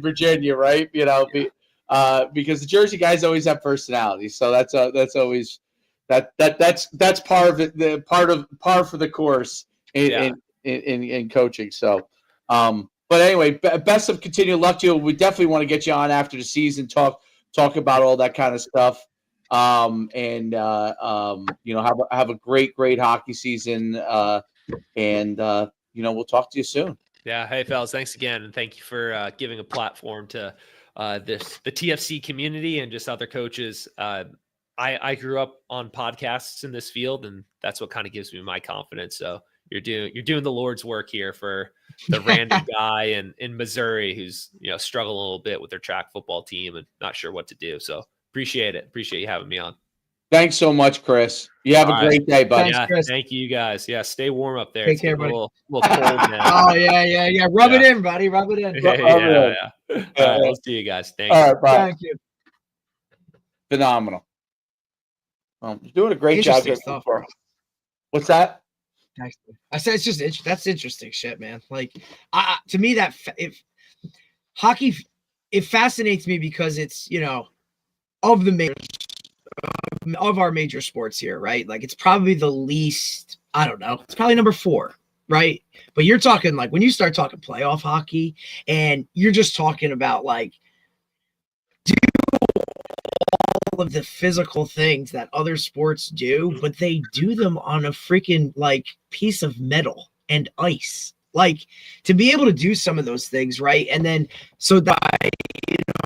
Virginia, right? Because the Jersey guys always have personality. So that's always. That's part of it. The par for the course in coaching. So, but anyway, best of continued luck to you. We definitely want to get you on after the season, talk about all that kind of stuff. And have a great hockey season. And we'll talk to you soon. Yeah. Hey, fellas, thanks again, and thank you for giving a platform to the TFC community and just other coaches. I grew up on podcasts in this field, and that's what kind of gives me my confidence. So you're doing the Lord's work here for the random guy in Missouri who's struggling a little bit with their track football team and not sure what to do. So appreciate it. Appreciate you having me on. Thanks so much, Chris. You have a great day, buddy. Yeah, Thanks, thank you guys. Yeah, stay warm up there. Take care, buddy. A little cold now. Oh yeah. Rub it in, buddy. Rub it in. Yeah. All right, I'll see you guys. Thanks. All right, bye. Thank you. Phenomenal. You're doing a great job. Stuff. What's that? I said that's interesting shit, man. Like, to me, hockey, it fascinates me because it's of our major sports here, right? Like, it's probably the least. I don't know. It's probably number 4, right? But you're talking like when you start talking playoff hockey, and you're just talking about like all of the physical things that other sports do, but they do them on a freaking like piece of metal and ice. Like, to be able to do some of those things, right? And then so that I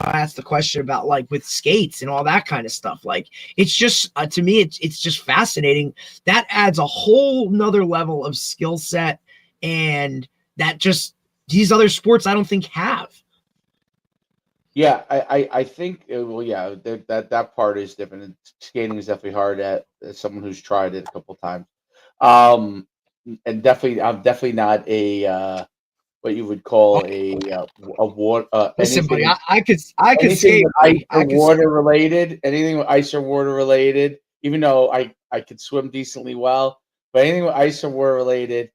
asked the question about like with skates and all that kind of stuff. Like, it's just to me, it's just fascinating. That adds a whole nother level of skill set, and that just these other sports I don't think have. Yeah, I think that part is different. Skating is definitely hard as someone who's tried it a couple times. And definitely, I'm definitely not a what you would call a water. Listen, buddy, I could skate. Ice or water related. Anything with ice or water related. Even though I could swim decently well, but anything with ice or water related,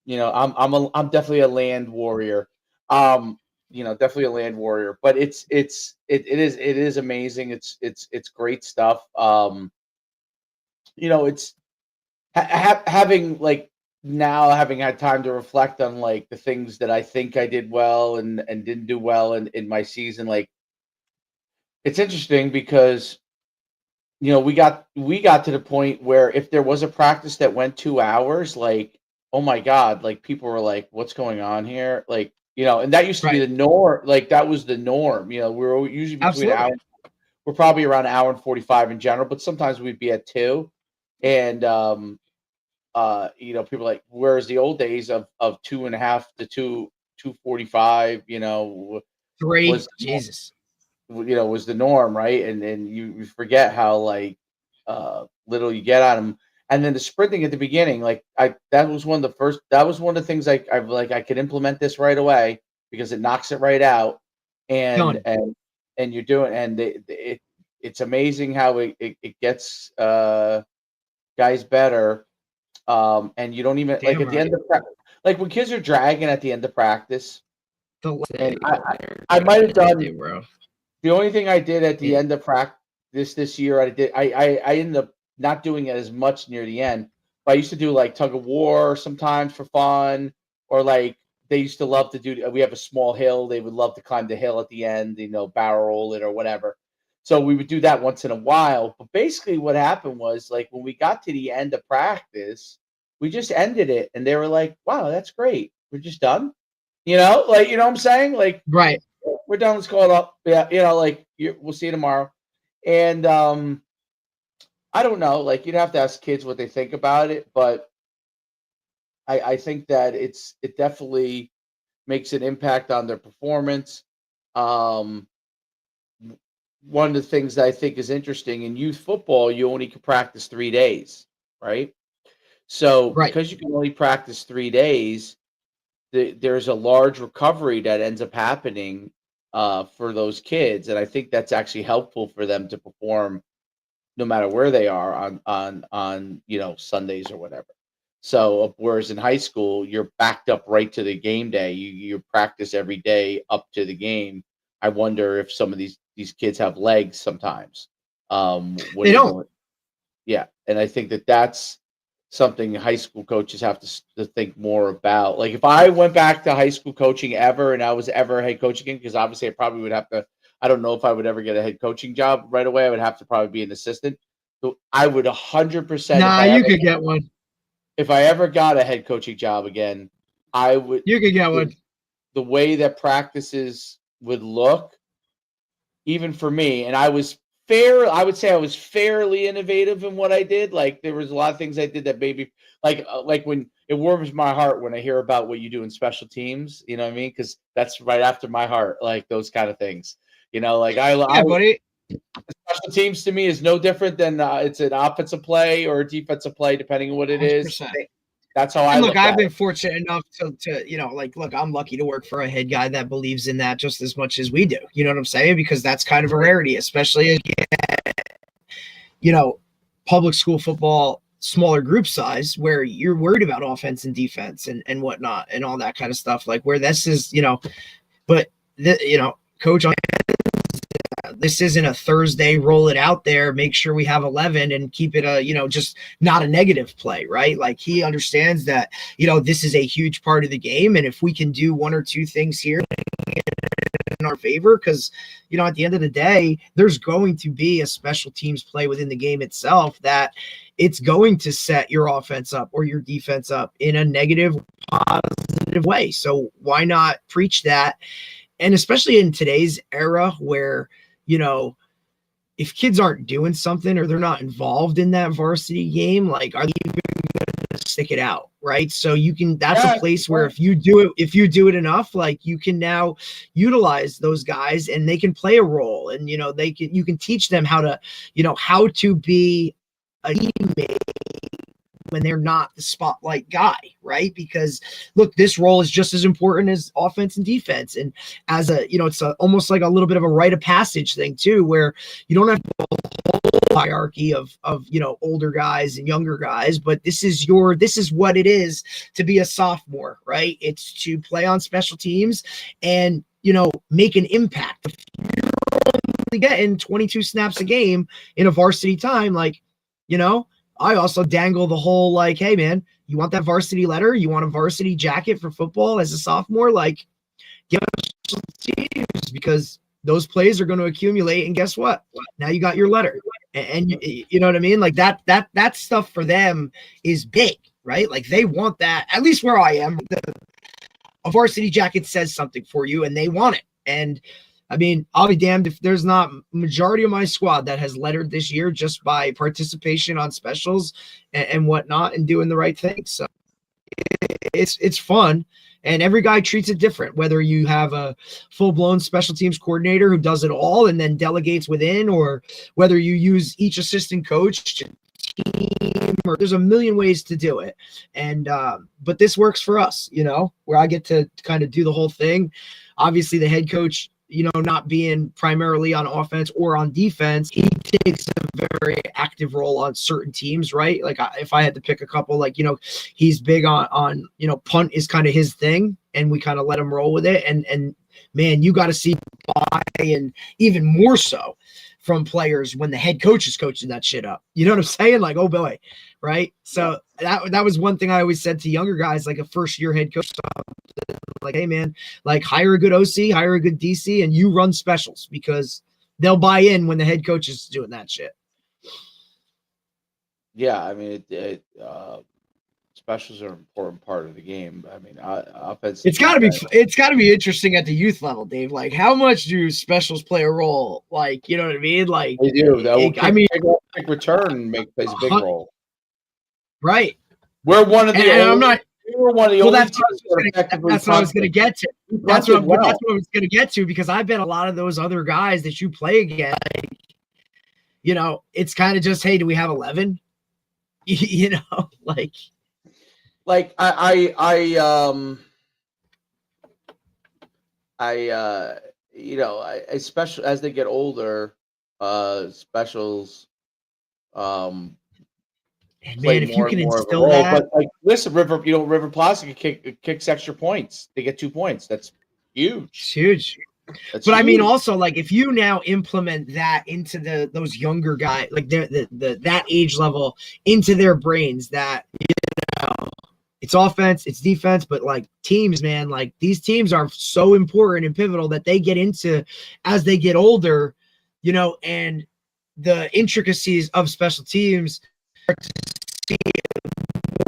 I'm definitely a land warrior. Definitely a land warrior. But it is amazing. It's great stuff. It's having like. Now, having had time to reflect on like the things that I think I did well and didn't do well in my season, like it's interesting because we got to the point where if there was a practice that went 2 hours, like, oh my God, like people were like, what's going on here? Like, and that used to be the norm. Like that was the norm. We were usually between we're probably around an hour and 45 in general, but sometimes we'd be at 2. And people are like, whereas the old days of 2.5 to 2:45, 3, was Jesus, was the norm, right? And you forget how like little you get out of them. And then the sprinting at the beginning, like that was one of the things I could implement this right away because it knocks it right out, and you're doing, and it's amazing how it gets guys better. And you don't even like at the end of like when kids are dragging at the end of practice. And I might have done the only thing I did at the end of practice this year. I ended up not doing it as much near the end. But I used to do like tug of war sometimes for fun, or like they used to love to do. We have a small hill. They would love to climb the hill at the end, barrel roll it or whatever. So we would do that once in a while. But basically what happened was like when we got to the end of practice, we just ended it. And they were like, wow, that's great. We're just done. Like, what I'm saying? Like, right. We're done. Let's call it up. Yeah. We'll see you tomorrow. And I don't know. Like you'd have to ask kids what they think about it. But I think that it definitely makes an impact on their performance. Um, One of the things that I think is interesting in youth football, you only can practice 3 days, right? So Right. because you can only practice 3 days, there's a large recovery that ends up happening for those kids, and I think that's actually helpful for them to perform no matter where they are on Sundays or whatever. So whereas in high school, you're backed up right to the game day. You practice every day up to the game. I wonder if some of these kids have legs sometimes when They they're don't. going. Yeah, and I think that that's something high school coaches have to think more about. Like if I went back to high school coaching ever, and I was ever head coach again, because obviously I probably would have to. I don't know if I would ever get a head coaching job right away. I would have to probably be an assistant. So I would 100% Nah, you could get one. if I ever got a head coaching job again, I would You could get one. the way that practices would look, even for me, and I would say I was fairly innovative in what I did. Like there was a lot of things I did that maybe like when it warms my heart when I hear about what you do in special teams, you know what I mean? Because that's right after my heart, like those kind of things. Like Yeah, buddy. special teams to me is no different than it's an offensive play or a defensive play, depending on what it is. 100%. That's how I And look, look I've at been it. fortunate enough to look, I'm lucky to work for a head guy that believes in that just as much as we do. You know what I'm saying? Because that's kind of a rarity, especially as public school football, smaller group size, where you're worried about offense and defense and whatnot and all that kind of stuff. Like where this is, but coach, this isn't a Thursday, roll it out there, make sure we have 11 and keep it just not a negative play, right? Like he understands that, this is a huge part of the game. And if we can do one or two things here in our favor, because, at the end of the day, there's going to be a special teams play within the game itself that it's going to set your offense up or your defense up in a negative, positive way. So why not preach that? And especially in today's era where, if kids aren't doing something or they're not involved in that varsity game, like are they even going to stick it out? Right. So that's a place where if you do it enough, like you can now utilize those guys and they can play a role and, you can teach them how to be a teammate when they're not the spotlight guy, right? Because look, this role is just as important as offense and defense. And as it's almost like a little bit of a rite of passage thing too, where you don't have a whole hierarchy of older guys and younger guys, but this is what it is to be a sophomore, right? It's to play on special teams and, make an impact. If you're only getting 22 snaps a game in a varsity time, like, I also dangle the whole like, hey man, you want that varsity letter? You want a varsity jacket for football as a sophomore? Like, get on teams because those plays are going to accumulate. And guess what? Now you got your letter, and you know what I mean? Like that stuff for them is big, right? Like they want that. At least where I am, a varsity jacket says something for you, and they want it. And I mean, I'll be damned if there's not majority of my squad that has lettered this year just by participation on specials and whatnot and doing the right thing. So it's fun. And every guy treats it different, whether you have a full-blown special teams coordinator who does it all and then delegates within, or whether you use each assistant coach to team, or there's a million ways to do it. And but this works for us, where I get to kind of do the whole thing. Obviously, the head coach, not being primarily on offense or on defense, he takes a very active role on certain teams, right? Like if I had to pick a couple, like, he's big on punt is kind of his thing, and we kind of let him roll with it. And man, you got to see buy, and even more so from players when the head coach is coaching that shit up. You know what I'm saying? Like, oh boy, right? So that was one thing I always said to younger guys, like a first year head coach, like, hey man, like hire a good OC, hire a good DC, and you run specials, because they'll buy in when the head coach is doing that shit. Yeah, I mean, specials are an important part of the game. I mean, offense. It's got to be interesting at the youth level, Dave. Like, how much do specials play a role? Like, you know what I mean? Like, they do. Big return plays a big role. Right. We're one of the. were one of the Well, only that's teams what I was going to get to. That's what I was going to get to, because I bet a lot of those other guys that you play against, you know, it's kind of just, hey, do we have 11? You know, like you know, especially as they get older, specials and play man, if you more and can more of a instill role. that, But like, listen, River Plaza kicks extra points. They get 2 points. That's huge. it's huge. That's But huge. I mean, also, like, if you now implement that into those younger guys, like that age level, into their brains, that, you know, it's offense, it's defense, but like teams, man, like these teams are so important and pivotal that they get into as they get older, you know, and the intricacies of special teams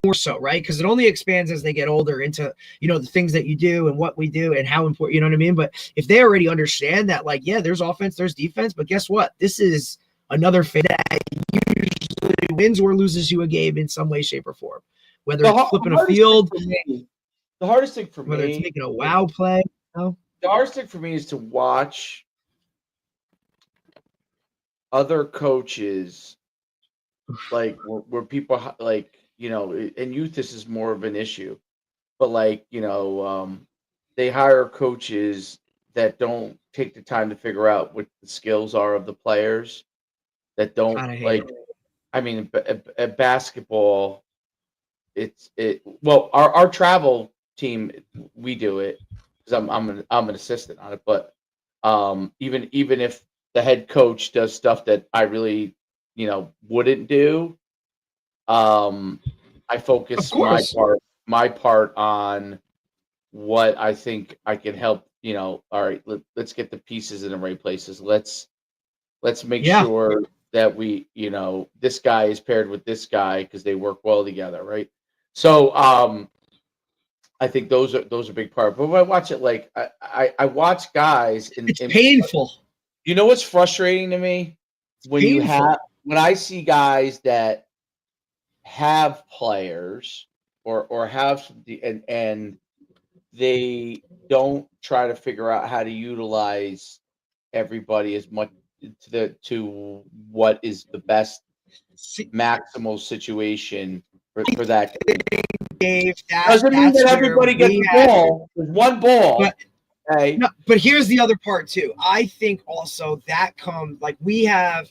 more so, right? Because it only expands as they get older into, you know, the things that you do and what we do and how important, you know what I mean? But if they already understand that, like, yeah, there's offense, there's defense, but guess what? This is another thing that usually wins or loses you a game in some way, shape, or form. Whether it's flipping a field, the hardest thing for whether me, it's making a wow play, you know? The hardest thing for me is to watch other coaches, like where people like, you know, in youth this is more of an issue, but like, you know, they hire coaches that don't take the time to figure out what the skills are of the players, that don't like. I mean, at basketball, well, our travel team, we do it because I'm an assistant on it, but even if the head coach does stuff that I really, you know, wouldn't do, I focus my part on what I think I can help. You know, all right, let's get the pieces in the right places. Let's make sure that we, you know, this guy is paired with this guy because they work well together, right? So I think those are a big part. But when I watch it, like I watch guys it's painful. You know what's frustrating to me? When I see guys that have players or have and they don't try to figure out how to utilize everybody as much to what is the best maximal situation for that. Dave, Doesn't mean that everybody gets the ball. There's one ball. But, no, but here's the other part too. I think also that comes, like, we have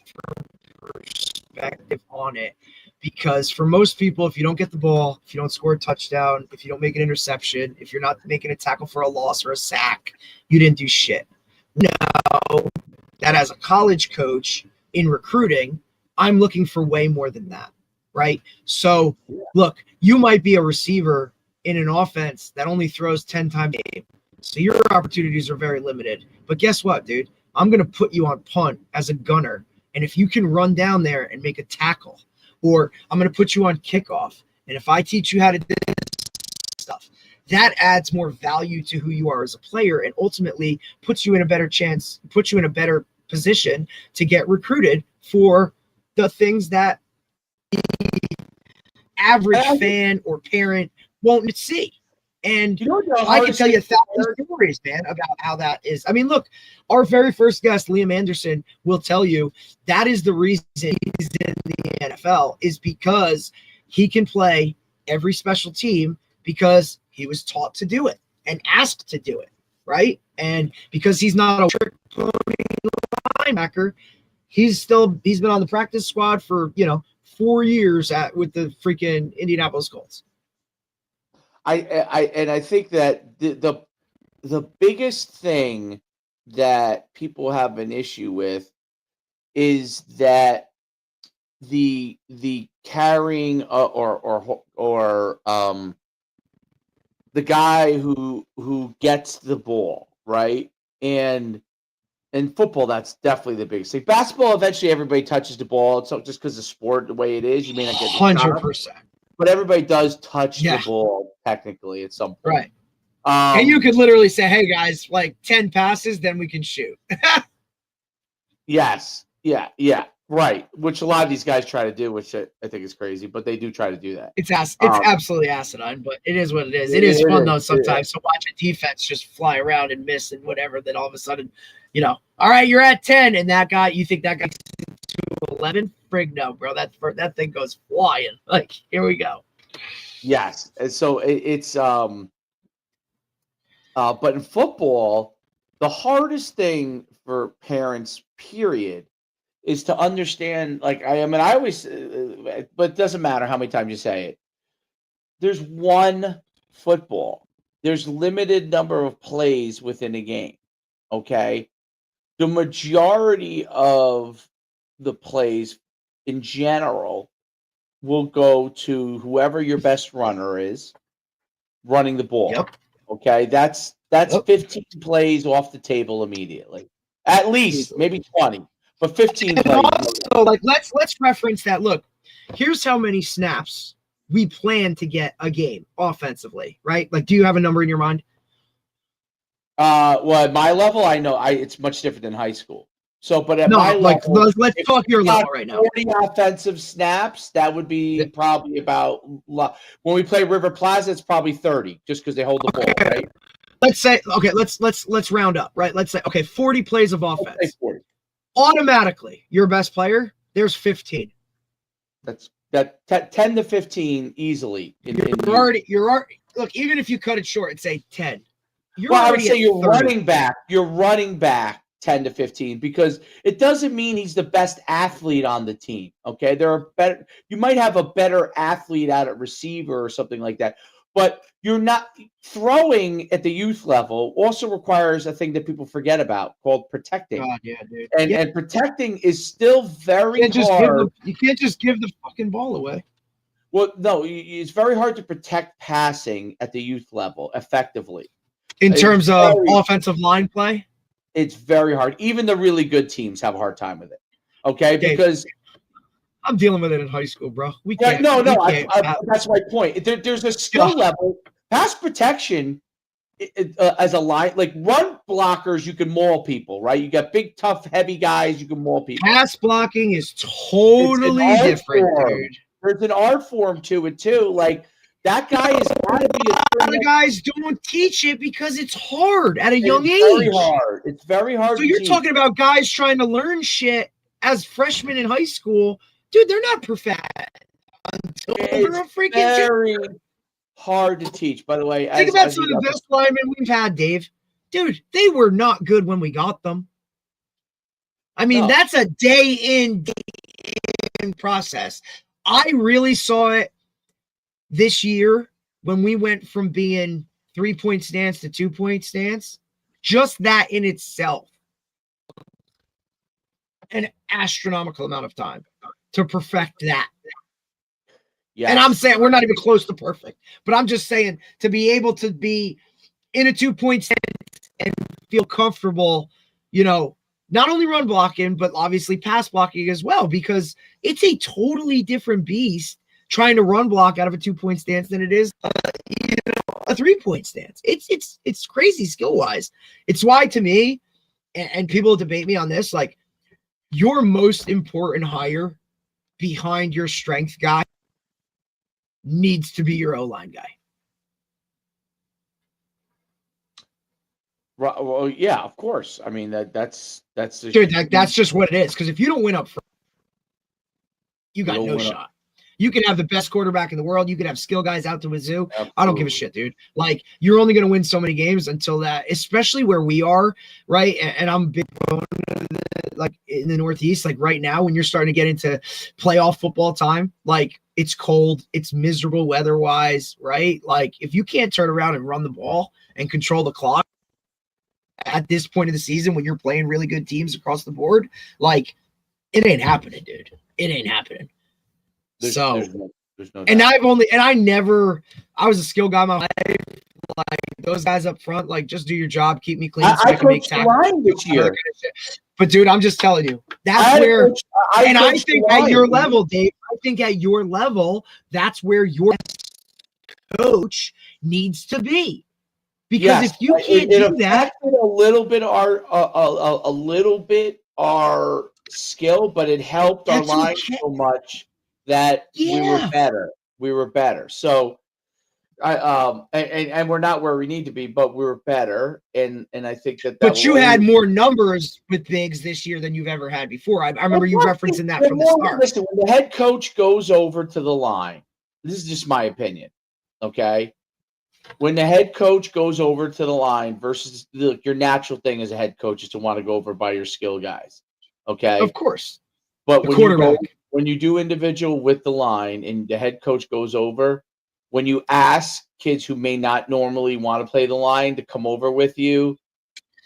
perspective on it, because for most people, if you don't get the ball, if you don't score a touchdown, if you don't make an interception, if you're not making a tackle for a loss or a sack, you didn't do shit. Now, that as a college coach in recruiting, I'm looking for way more than that, right? So, look, you might be a receiver in an offense that only throws 10 times a game, so your opportunities are very limited. But guess what, dude? I'm going to put you on punt as a gunner, and if you can run down there and make a tackle, or I'm going to put you on kickoff, and if I teach you how to do this stuff, that adds more value to who you are as a player, and ultimately puts you in a better position to get recruited for the things that the average fan or parent won't see. And I can tell you 1,000 stories, man, about how that is. I mean, look, our very first guest, Liam Anderson, will tell you that is the reason he's in the NFL, is because he can play every special team because he was taught to do it and asked to do it, right? And because he's not a trick pony linebacker, he's been on the practice squad for, 4 years with the freaking Indianapolis Colts. I think that the biggest thing that people have an issue with is that the carrying or the guy who gets the ball, right? And in football, that's definitely the biggest thing. Basketball, eventually everybody touches the ball. It's not just because of sport the way it is. You may not get 100%. But everybody does touch the ball technically at some point. Right. And you could literally say, hey, guys, like 10 passes, then we can shoot. Yes. Yeah. Right, which a lot of these guys try to do, which I think is crazy, but they do try to do that. It's Um, absolutely asinine, but it is what it is. It is it fun is, though sometimes to watch a defense just fly around and miss and whatever. Then all of a sudden, all right, you're at 10, and that guy, you think that guy's to 11? Frig no, bro. That thing goes flying. Like, here we go. Yes, and so it's but in football, the hardest thing for parents, period, is to understand. Like I mean, I always, but it doesn't matter how many times you say it. There's one football. There's limited number of plays within a game. Okay, the majority of the plays in general will go to whoever your best runner is running the ball. Yep. Okay, that's 15 plays off the table immediately. At least, maybe 20, but 15 And plays. also, like, let's reference that. Look, here's how many snaps we plan to get a game offensively, right? Like, do you have a number in your mind? Well, at my level, I know it's much different than high school. So, but at No, my like, level, let's talk your level right now. 40 offensive snaps, that would be probably about, when we play River Plaza, it's probably 30, just because they hold the ball, right? Let's say, okay, let's round up, right? Let's say, okay, 40 plays of offense. Let's say 40. Automatically, your best player, there's 15. That's 10 to 15 easily. You're already look, even if you cut it short and say 10. I would say you're running back. You're running back 10 to 15 because it doesn't mean he's the best athlete on the team. Okay, there are better. You might have a better athlete out at receiver or something like that, but you're not throwing at the youth level. Also requires a thing that people forget about called protecting. God, yeah, dude. And protecting is still very hard. You can't just give the fucking ball away. Well, no, it's very hard to protect passing at the youth level effectively. In terms of offensive line play? It's very hard. Even the really good teams have a hard time with it. Okay? Because I'm dealing with it in high school, bro. We can't. No, that's my point. There's a skill level. Pass protection as a line, like run blockers, you can maul people, right? You got big, tough, heavy guys, you can maul people. Pass blocking is totally different, dude. There's an art form to it, too. Like, that guy is got to be a lot of guys don't teach it because it's hard at a young age. Very hard. It's very hard. So you're talking about guys trying to learn shit as freshmen in high school. Dude, they're not perfect until they're a freaking very hard to teach, by the way. Think about some of the best linemen we've had, Dave. Dude, they were not good when we got them. I mean, that's a day in process. I really saw it this year when we went from being 3-point stance to 2-point stance. Just that in itself, an astronomical amount of time to perfect that. Yes. And I'm saying we're not even close to perfect, but I'm just saying to be able to be in a 2-point stance and feel comfortable, not only run blocking, but obviously pass blocking as well, because it's a totally different beast trying to run block out of a 2-point stance than it is, a 3-point stance. It's crazy skill wise. It's why to me, and people debate me on this, like your most important hire behind your strength guy needs to be your O-line guy. Right. Well, yeah, of course. I mean, that's just what it is. Because if you don't win up front, you got no shot. You can have the best quarterback in the world. You can have skill guys out to a zoo. Absolutely. I don't give a shit, dude. Like, you're only going to win so many games until that, especially where we are, right? And I'm big, like in the Northeast, like right now when you're starting to get into playoff football time, like it's cold, it's miserable weather-wise, right? Like if you can't turn around and run the ball and control the clock at this point of the season when you're playing really good teams across the board, like it ain't happening, dude. It ain't happening. There's no and I was a skill guy my life. Like those guys up front, like just do your job, keep me clean. I coached line this year. But dude, I'm just telling you, that's where I think at your level, Dave, I think at your level, that's where your coach needs to be. Because if you can't do that, a little bit our skill, but it helped our line so much that we were better. We were better. So and we're not where we need to be, but we were better. And I think that But you had more numbers with bigs this year than you've ever had before. I remember you referencing that from the start. Listen, when the head coach goes over to the line, this is just my opinion, okay? When the head coach goes over to the line versus your natural thing as a head coach is to want to go over by your skill guys, okay? Of course. But when you do individual with the line and the head coach goes over, when you ask kids who may not normally want to play the line to come over with you,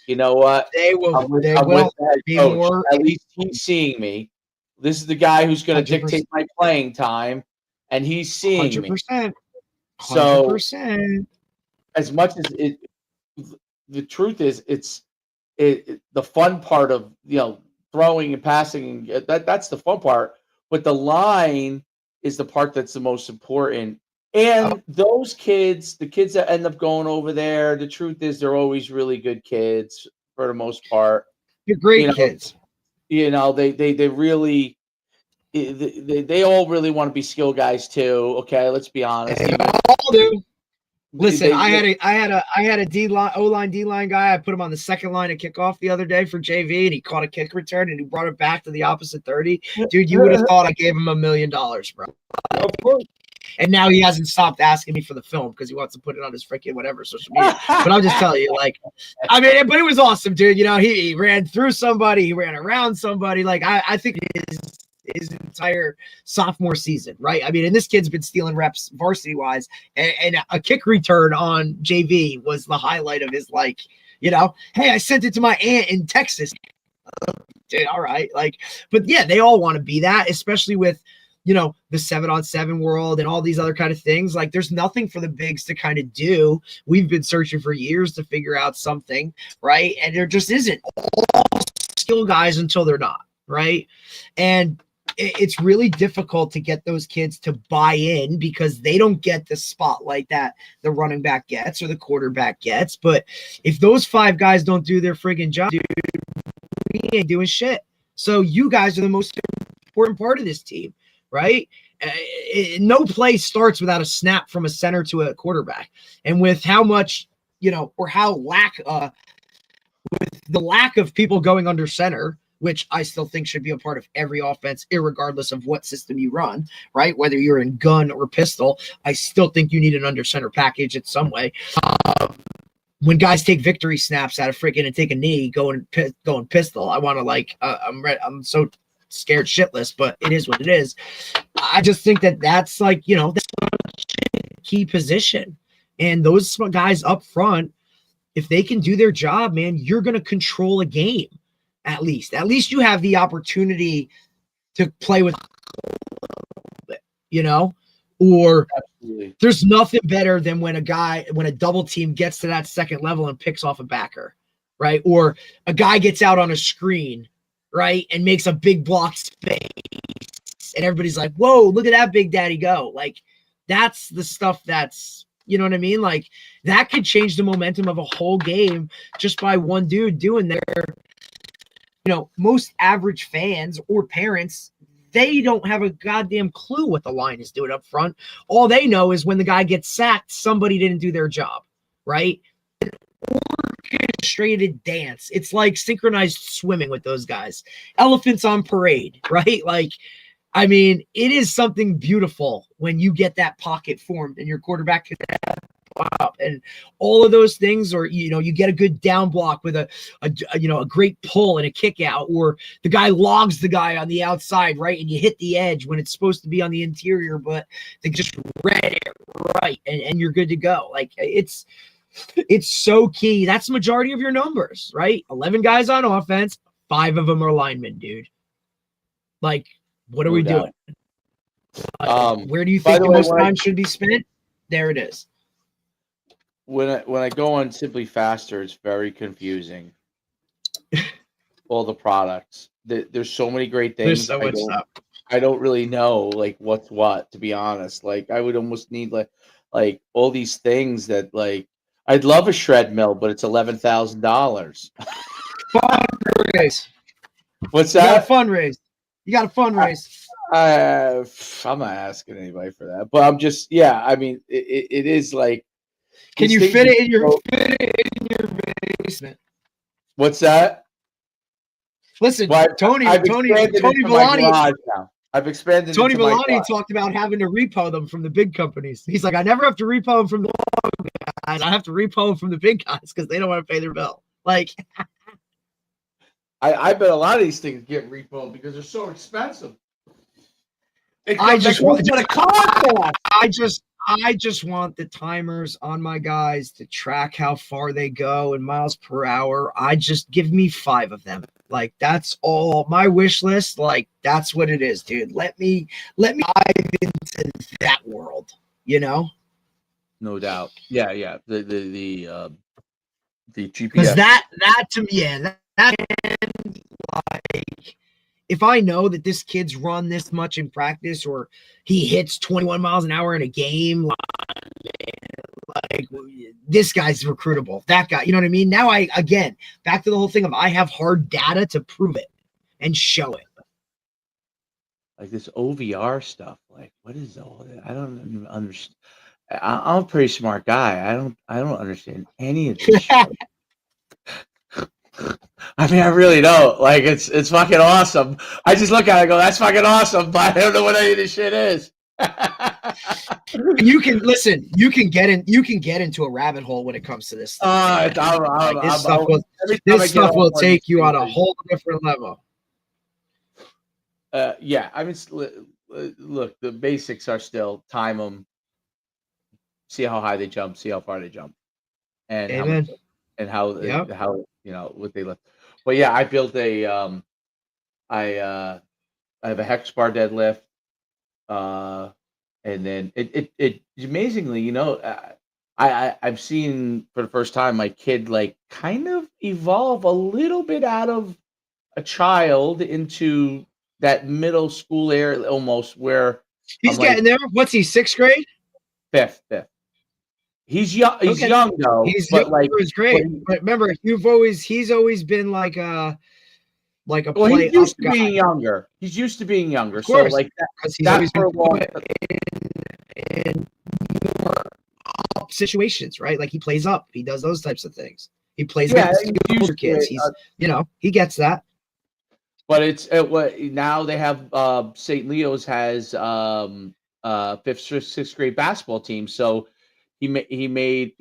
you know what? They will. I'm with the head coach. At least he's seeing me. This is the guy who's going to dictate my playing time, and he's seeing 100%, me. So, 100%. as much as the truth is, the fun part of throwing and passing. That's the fun part, but the line is the part that's the most important. And those kids, the kids that end up going over there, the truth is they're always really good kids for the most part. You're great kids. They really they all really want to be skill guys too. Okay, let's be honest. They all do. Listen, I had a O-line, D-line guy. I put him on the second line at kickoff the other day for JV, and he caught a kick return, and he brought it back to the opposite 30. Dude, you would have thought I gave him $1 million, bro. Of course. And now he hasn't stopped asking me for the film because he wants to put it on his freaking whatever social media. But I'll just tell you, but it was awesome, dude. He ran through somebody, he ran around somebody. I think his entire sophomore season, right? And this kid's been stealing reps varsity wise, and a kick return on JV was the highlight of his hey, I sent it to my aunt in Texas. Dude, all right. But yeah, they all want to be that, especially with the 7-on-7 world and all these other kind of things. There's nothing for the bigs to kind of do. We've been searching for years to figure out something, right? And there just isn't all skill guys until they're not, right? And it's really difficult to get those kids to buy in because they don't get the spotlight that the running back gets or the quarterback gets. But if those 5 guys don't do their friggin' job, dude, we ain't doing shit. So you guys are the most important part of this team, right? No play starts without a snap from a center to a quarterback. And with how much, or how with the lack of people going under center, which I still think should be a part of every offense, irregardless of what system you run, right? Whether you're in gun or pistol, I still think you need an under center package in some way. When guys take victory snaps out of freaking and take a knee, going pistol, I want to I'm so scared shitless, but it is what it is. I just think that's that's a key position. And those guys up front, if they can do their job, man, you're going to control a game. At least you have the opportunity to play with, or absolutely. There's nothing better than when a double team gets to that second level and picks off a backer, right? Or a guy gets out on a screen, right? And makes a big block space and everybody's like, whoa, look at that big daddy go. That's the stuff that's, you know what I mean? That could change the momentum of a whole game just by one dude doing their, most average fans or parents, they don't have a goddamn clue what the line is doing up front. All they know is when the guy gets sacked, somebody didn't do their job, right? An orchestrated dance. It's like synchronized swimming with those guys. Elephants on parade, right? It is something beautiful when you get that pocket formed and your quarterback can up and all of those things, or you get a good down block with a great pull and a kick out, or the guy logs the guy on the outside, right, and you hit the edge when it's supposed to be on the interior, but they just read it right and you're good to go. It's so key. That's the majority of your numbers, right? 11 guys on offense, 5 of them are linemen, dude. What are we doing? Where do you think the most time should be spent? There it is. When I go on Simply Faster, it's very confusing. All the products. There's so many great things. There's so much stuff. I don't really know what's what, to be honest. I would almost need all these things that I'd love a shred mill, but it's $11,000. What's You got that? to fundraise. You got to fundraise. I'm not asking anybody for that, but I'm just, yeah. I mean, it is like. Can you fit it in your basement? What's that? Listen, Well, Tony I've expanded into my Villani. garage now. I've expanded Tony into my Villani garage. talked about having to repo them from the big companies. He's like, I never have to repo them from the small guys. I have to repo them from the big guys because they don't want to pay their bill. Like, I bet a lot of these things get repoed because they're so expensive. I just want the timers on my guys to track how far they go in miles per hour. I just give me 5 of them. Like, that's all my wish list. Like, that's what it is, dude. Let me dive into that world, you know? No doubt. Yeah. The GPS. Because that to me, yeah, that like, if I know that this kid's run this much in practice or he hits 21 miles an hour in a game, like this guy's recruitable. That guy, you know what I mean? Now again, back to the whole thing of I have hard data to prove it and show it. Like this OVR stuff. Like, what is all that? I don't even understand. I'm a pretty smart guy. I don't understand any of this shit. I mean, I really don't. Like, it's fucking awesome. I just look at it and go, that's fucking awesome, but I don't know what any of this shit is. You can get into a rabbit hole when it comes to this stuff. This stuff will take you on a whole different level. Yeah, I mean, look, the basics are still time them, see how high they jump, see how far they jump, and Amen. how what they lift. But yeah, I built a I have a hex bar deadlift, and then it amazingly, I've seen for the first time my kid like kind of evolve a little bit out of a child into that middle school area almost where he's getting there. What's he, 6th grade? Fifth. He's young. He's young though. He's but young, like, is great. But remember, he's always been like a well, play he's used to guy. being younger. He's used to being younger. Of course, so like he's always been in more up situations, right? Like he plays up. He does those types of things. He plays against older kids. He's he gets that. But it's what now they have St. Leo's has 5th, 6th grade basketball team. So he made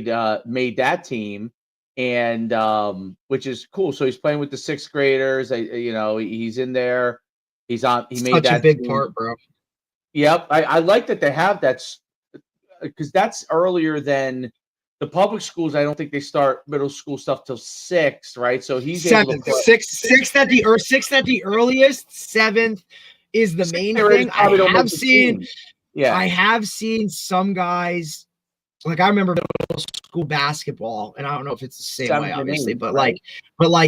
that team, and which is cool. So he's playing with the 6th graders. He's in there. He made that such a big team. part, bro. Yep, I like that they have that because that's earlier than the public schools. I don't think they start middle school stuff till 6th, right? So he's able to play. Sixth at the earliest. 7th is the main thing. I have seen some guys, like I remember middle school basketball, and I don't know if it's the same way, obviously, but like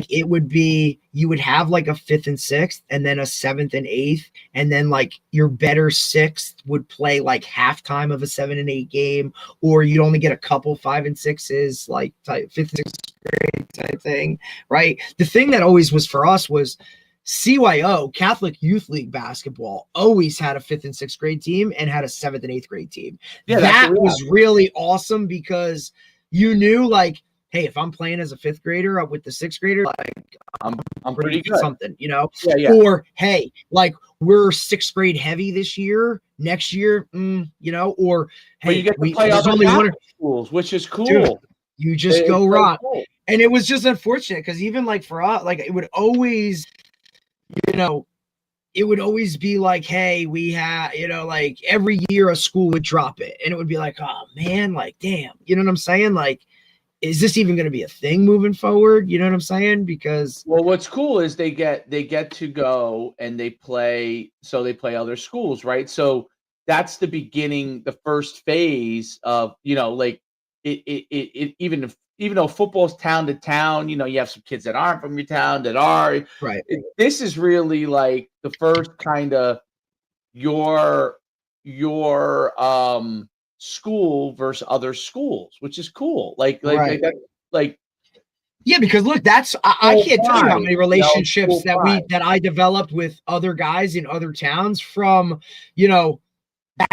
it would be, you would have like a 5th and 6th, and then a 7th and 8th, and then like your better 6th would play like halftime of a 7 and 8 game, or you'd only get a couple 5 and 6s, like 5th and 6th grade type thing, right? The thing that always was for us was CYO, Catholic Youth League basketball, always had a 5th and 6th grade team and had a 7th and 8th grade team. Yeah, that was really awesome because you knew, like, hey, if I'm playing as a 5th grader with the 6th grader, like I'm pretty good. Something, Yeah. Or hey, like we're 6th grade heavy this year, next year, or hey, you get to play other schools, which is cool. Dude, you just go rock. So cool. And it was just unfortunate because even like for us, like it would always be like, hey, we have, like every year a school would drop it and it would be like, oh man, like, damn, you know what I'm saying? Like, is this even going to be a thing moving forward? You know what I'm saying? Because what's cool is they get to go and they play other schools, right? So that's the beginning, the first phase of, like it even though football's town to town, you have some kids that aren't from your town that are. Right. This is really like the first kind of your school versus other schools, which is cool. Like Yeah, because look, I can't tell you how many relationships that that I developed with other guys in other towns from, you know, that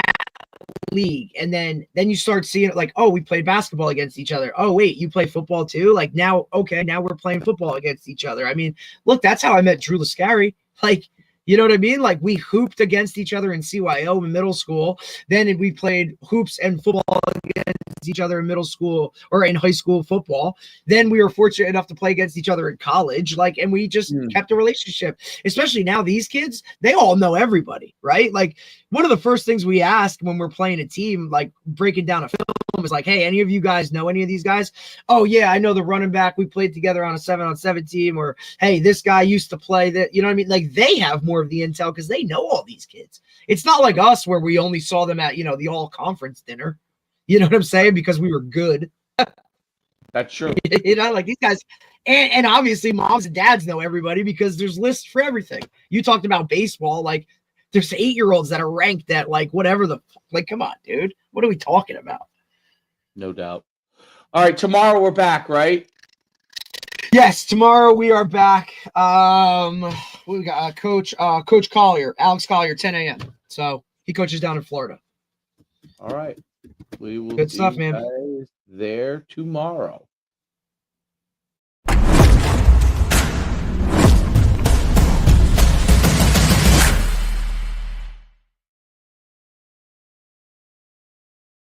league. And then you start seeing it like, oh, we played basketball against each other. Oh, wait, you play football too? Like now, okay, now we're playing football against each other. I mean, look, that's how I met Drew Lascari. Like, you know what I mean? Like we hooped against each other in CYO in middle school. Then we played hoops and football against each other in middle school or in high school football. Then we were fortunate enough to play against each other in college. Like, and we just kept a relationship, especially now these kids, they all know everybody, right? Like one of the first things we ask when we're playing a team, like breaking down a film is like, hey, any of you guys know any of these guys? Oh yeah, I know the running back. We played together on a 7-on-7 team, or hey, this guy used to play that, you know what I mean? Like they have more of the intel because they know all these kids. It's not like us where we only saw them at, you know, the all conference dinner. You know what I'm saying? Because we were good. That's true. You know, like these guys, and obviously moms and dads know everybody because there's lists for everything. You talked about baseball, like there's 8-year-olds that are ranked at like whatever like, come on, dude. What are we talking about? No doubt. All right, tomorrow we're back, right? Yes, tomorrow we are back. We got Coach Collier, Alex Collier, 10 a.m. So he coaches down in Florida. All right. We will Good see stuff, you man. guys there tomorrow.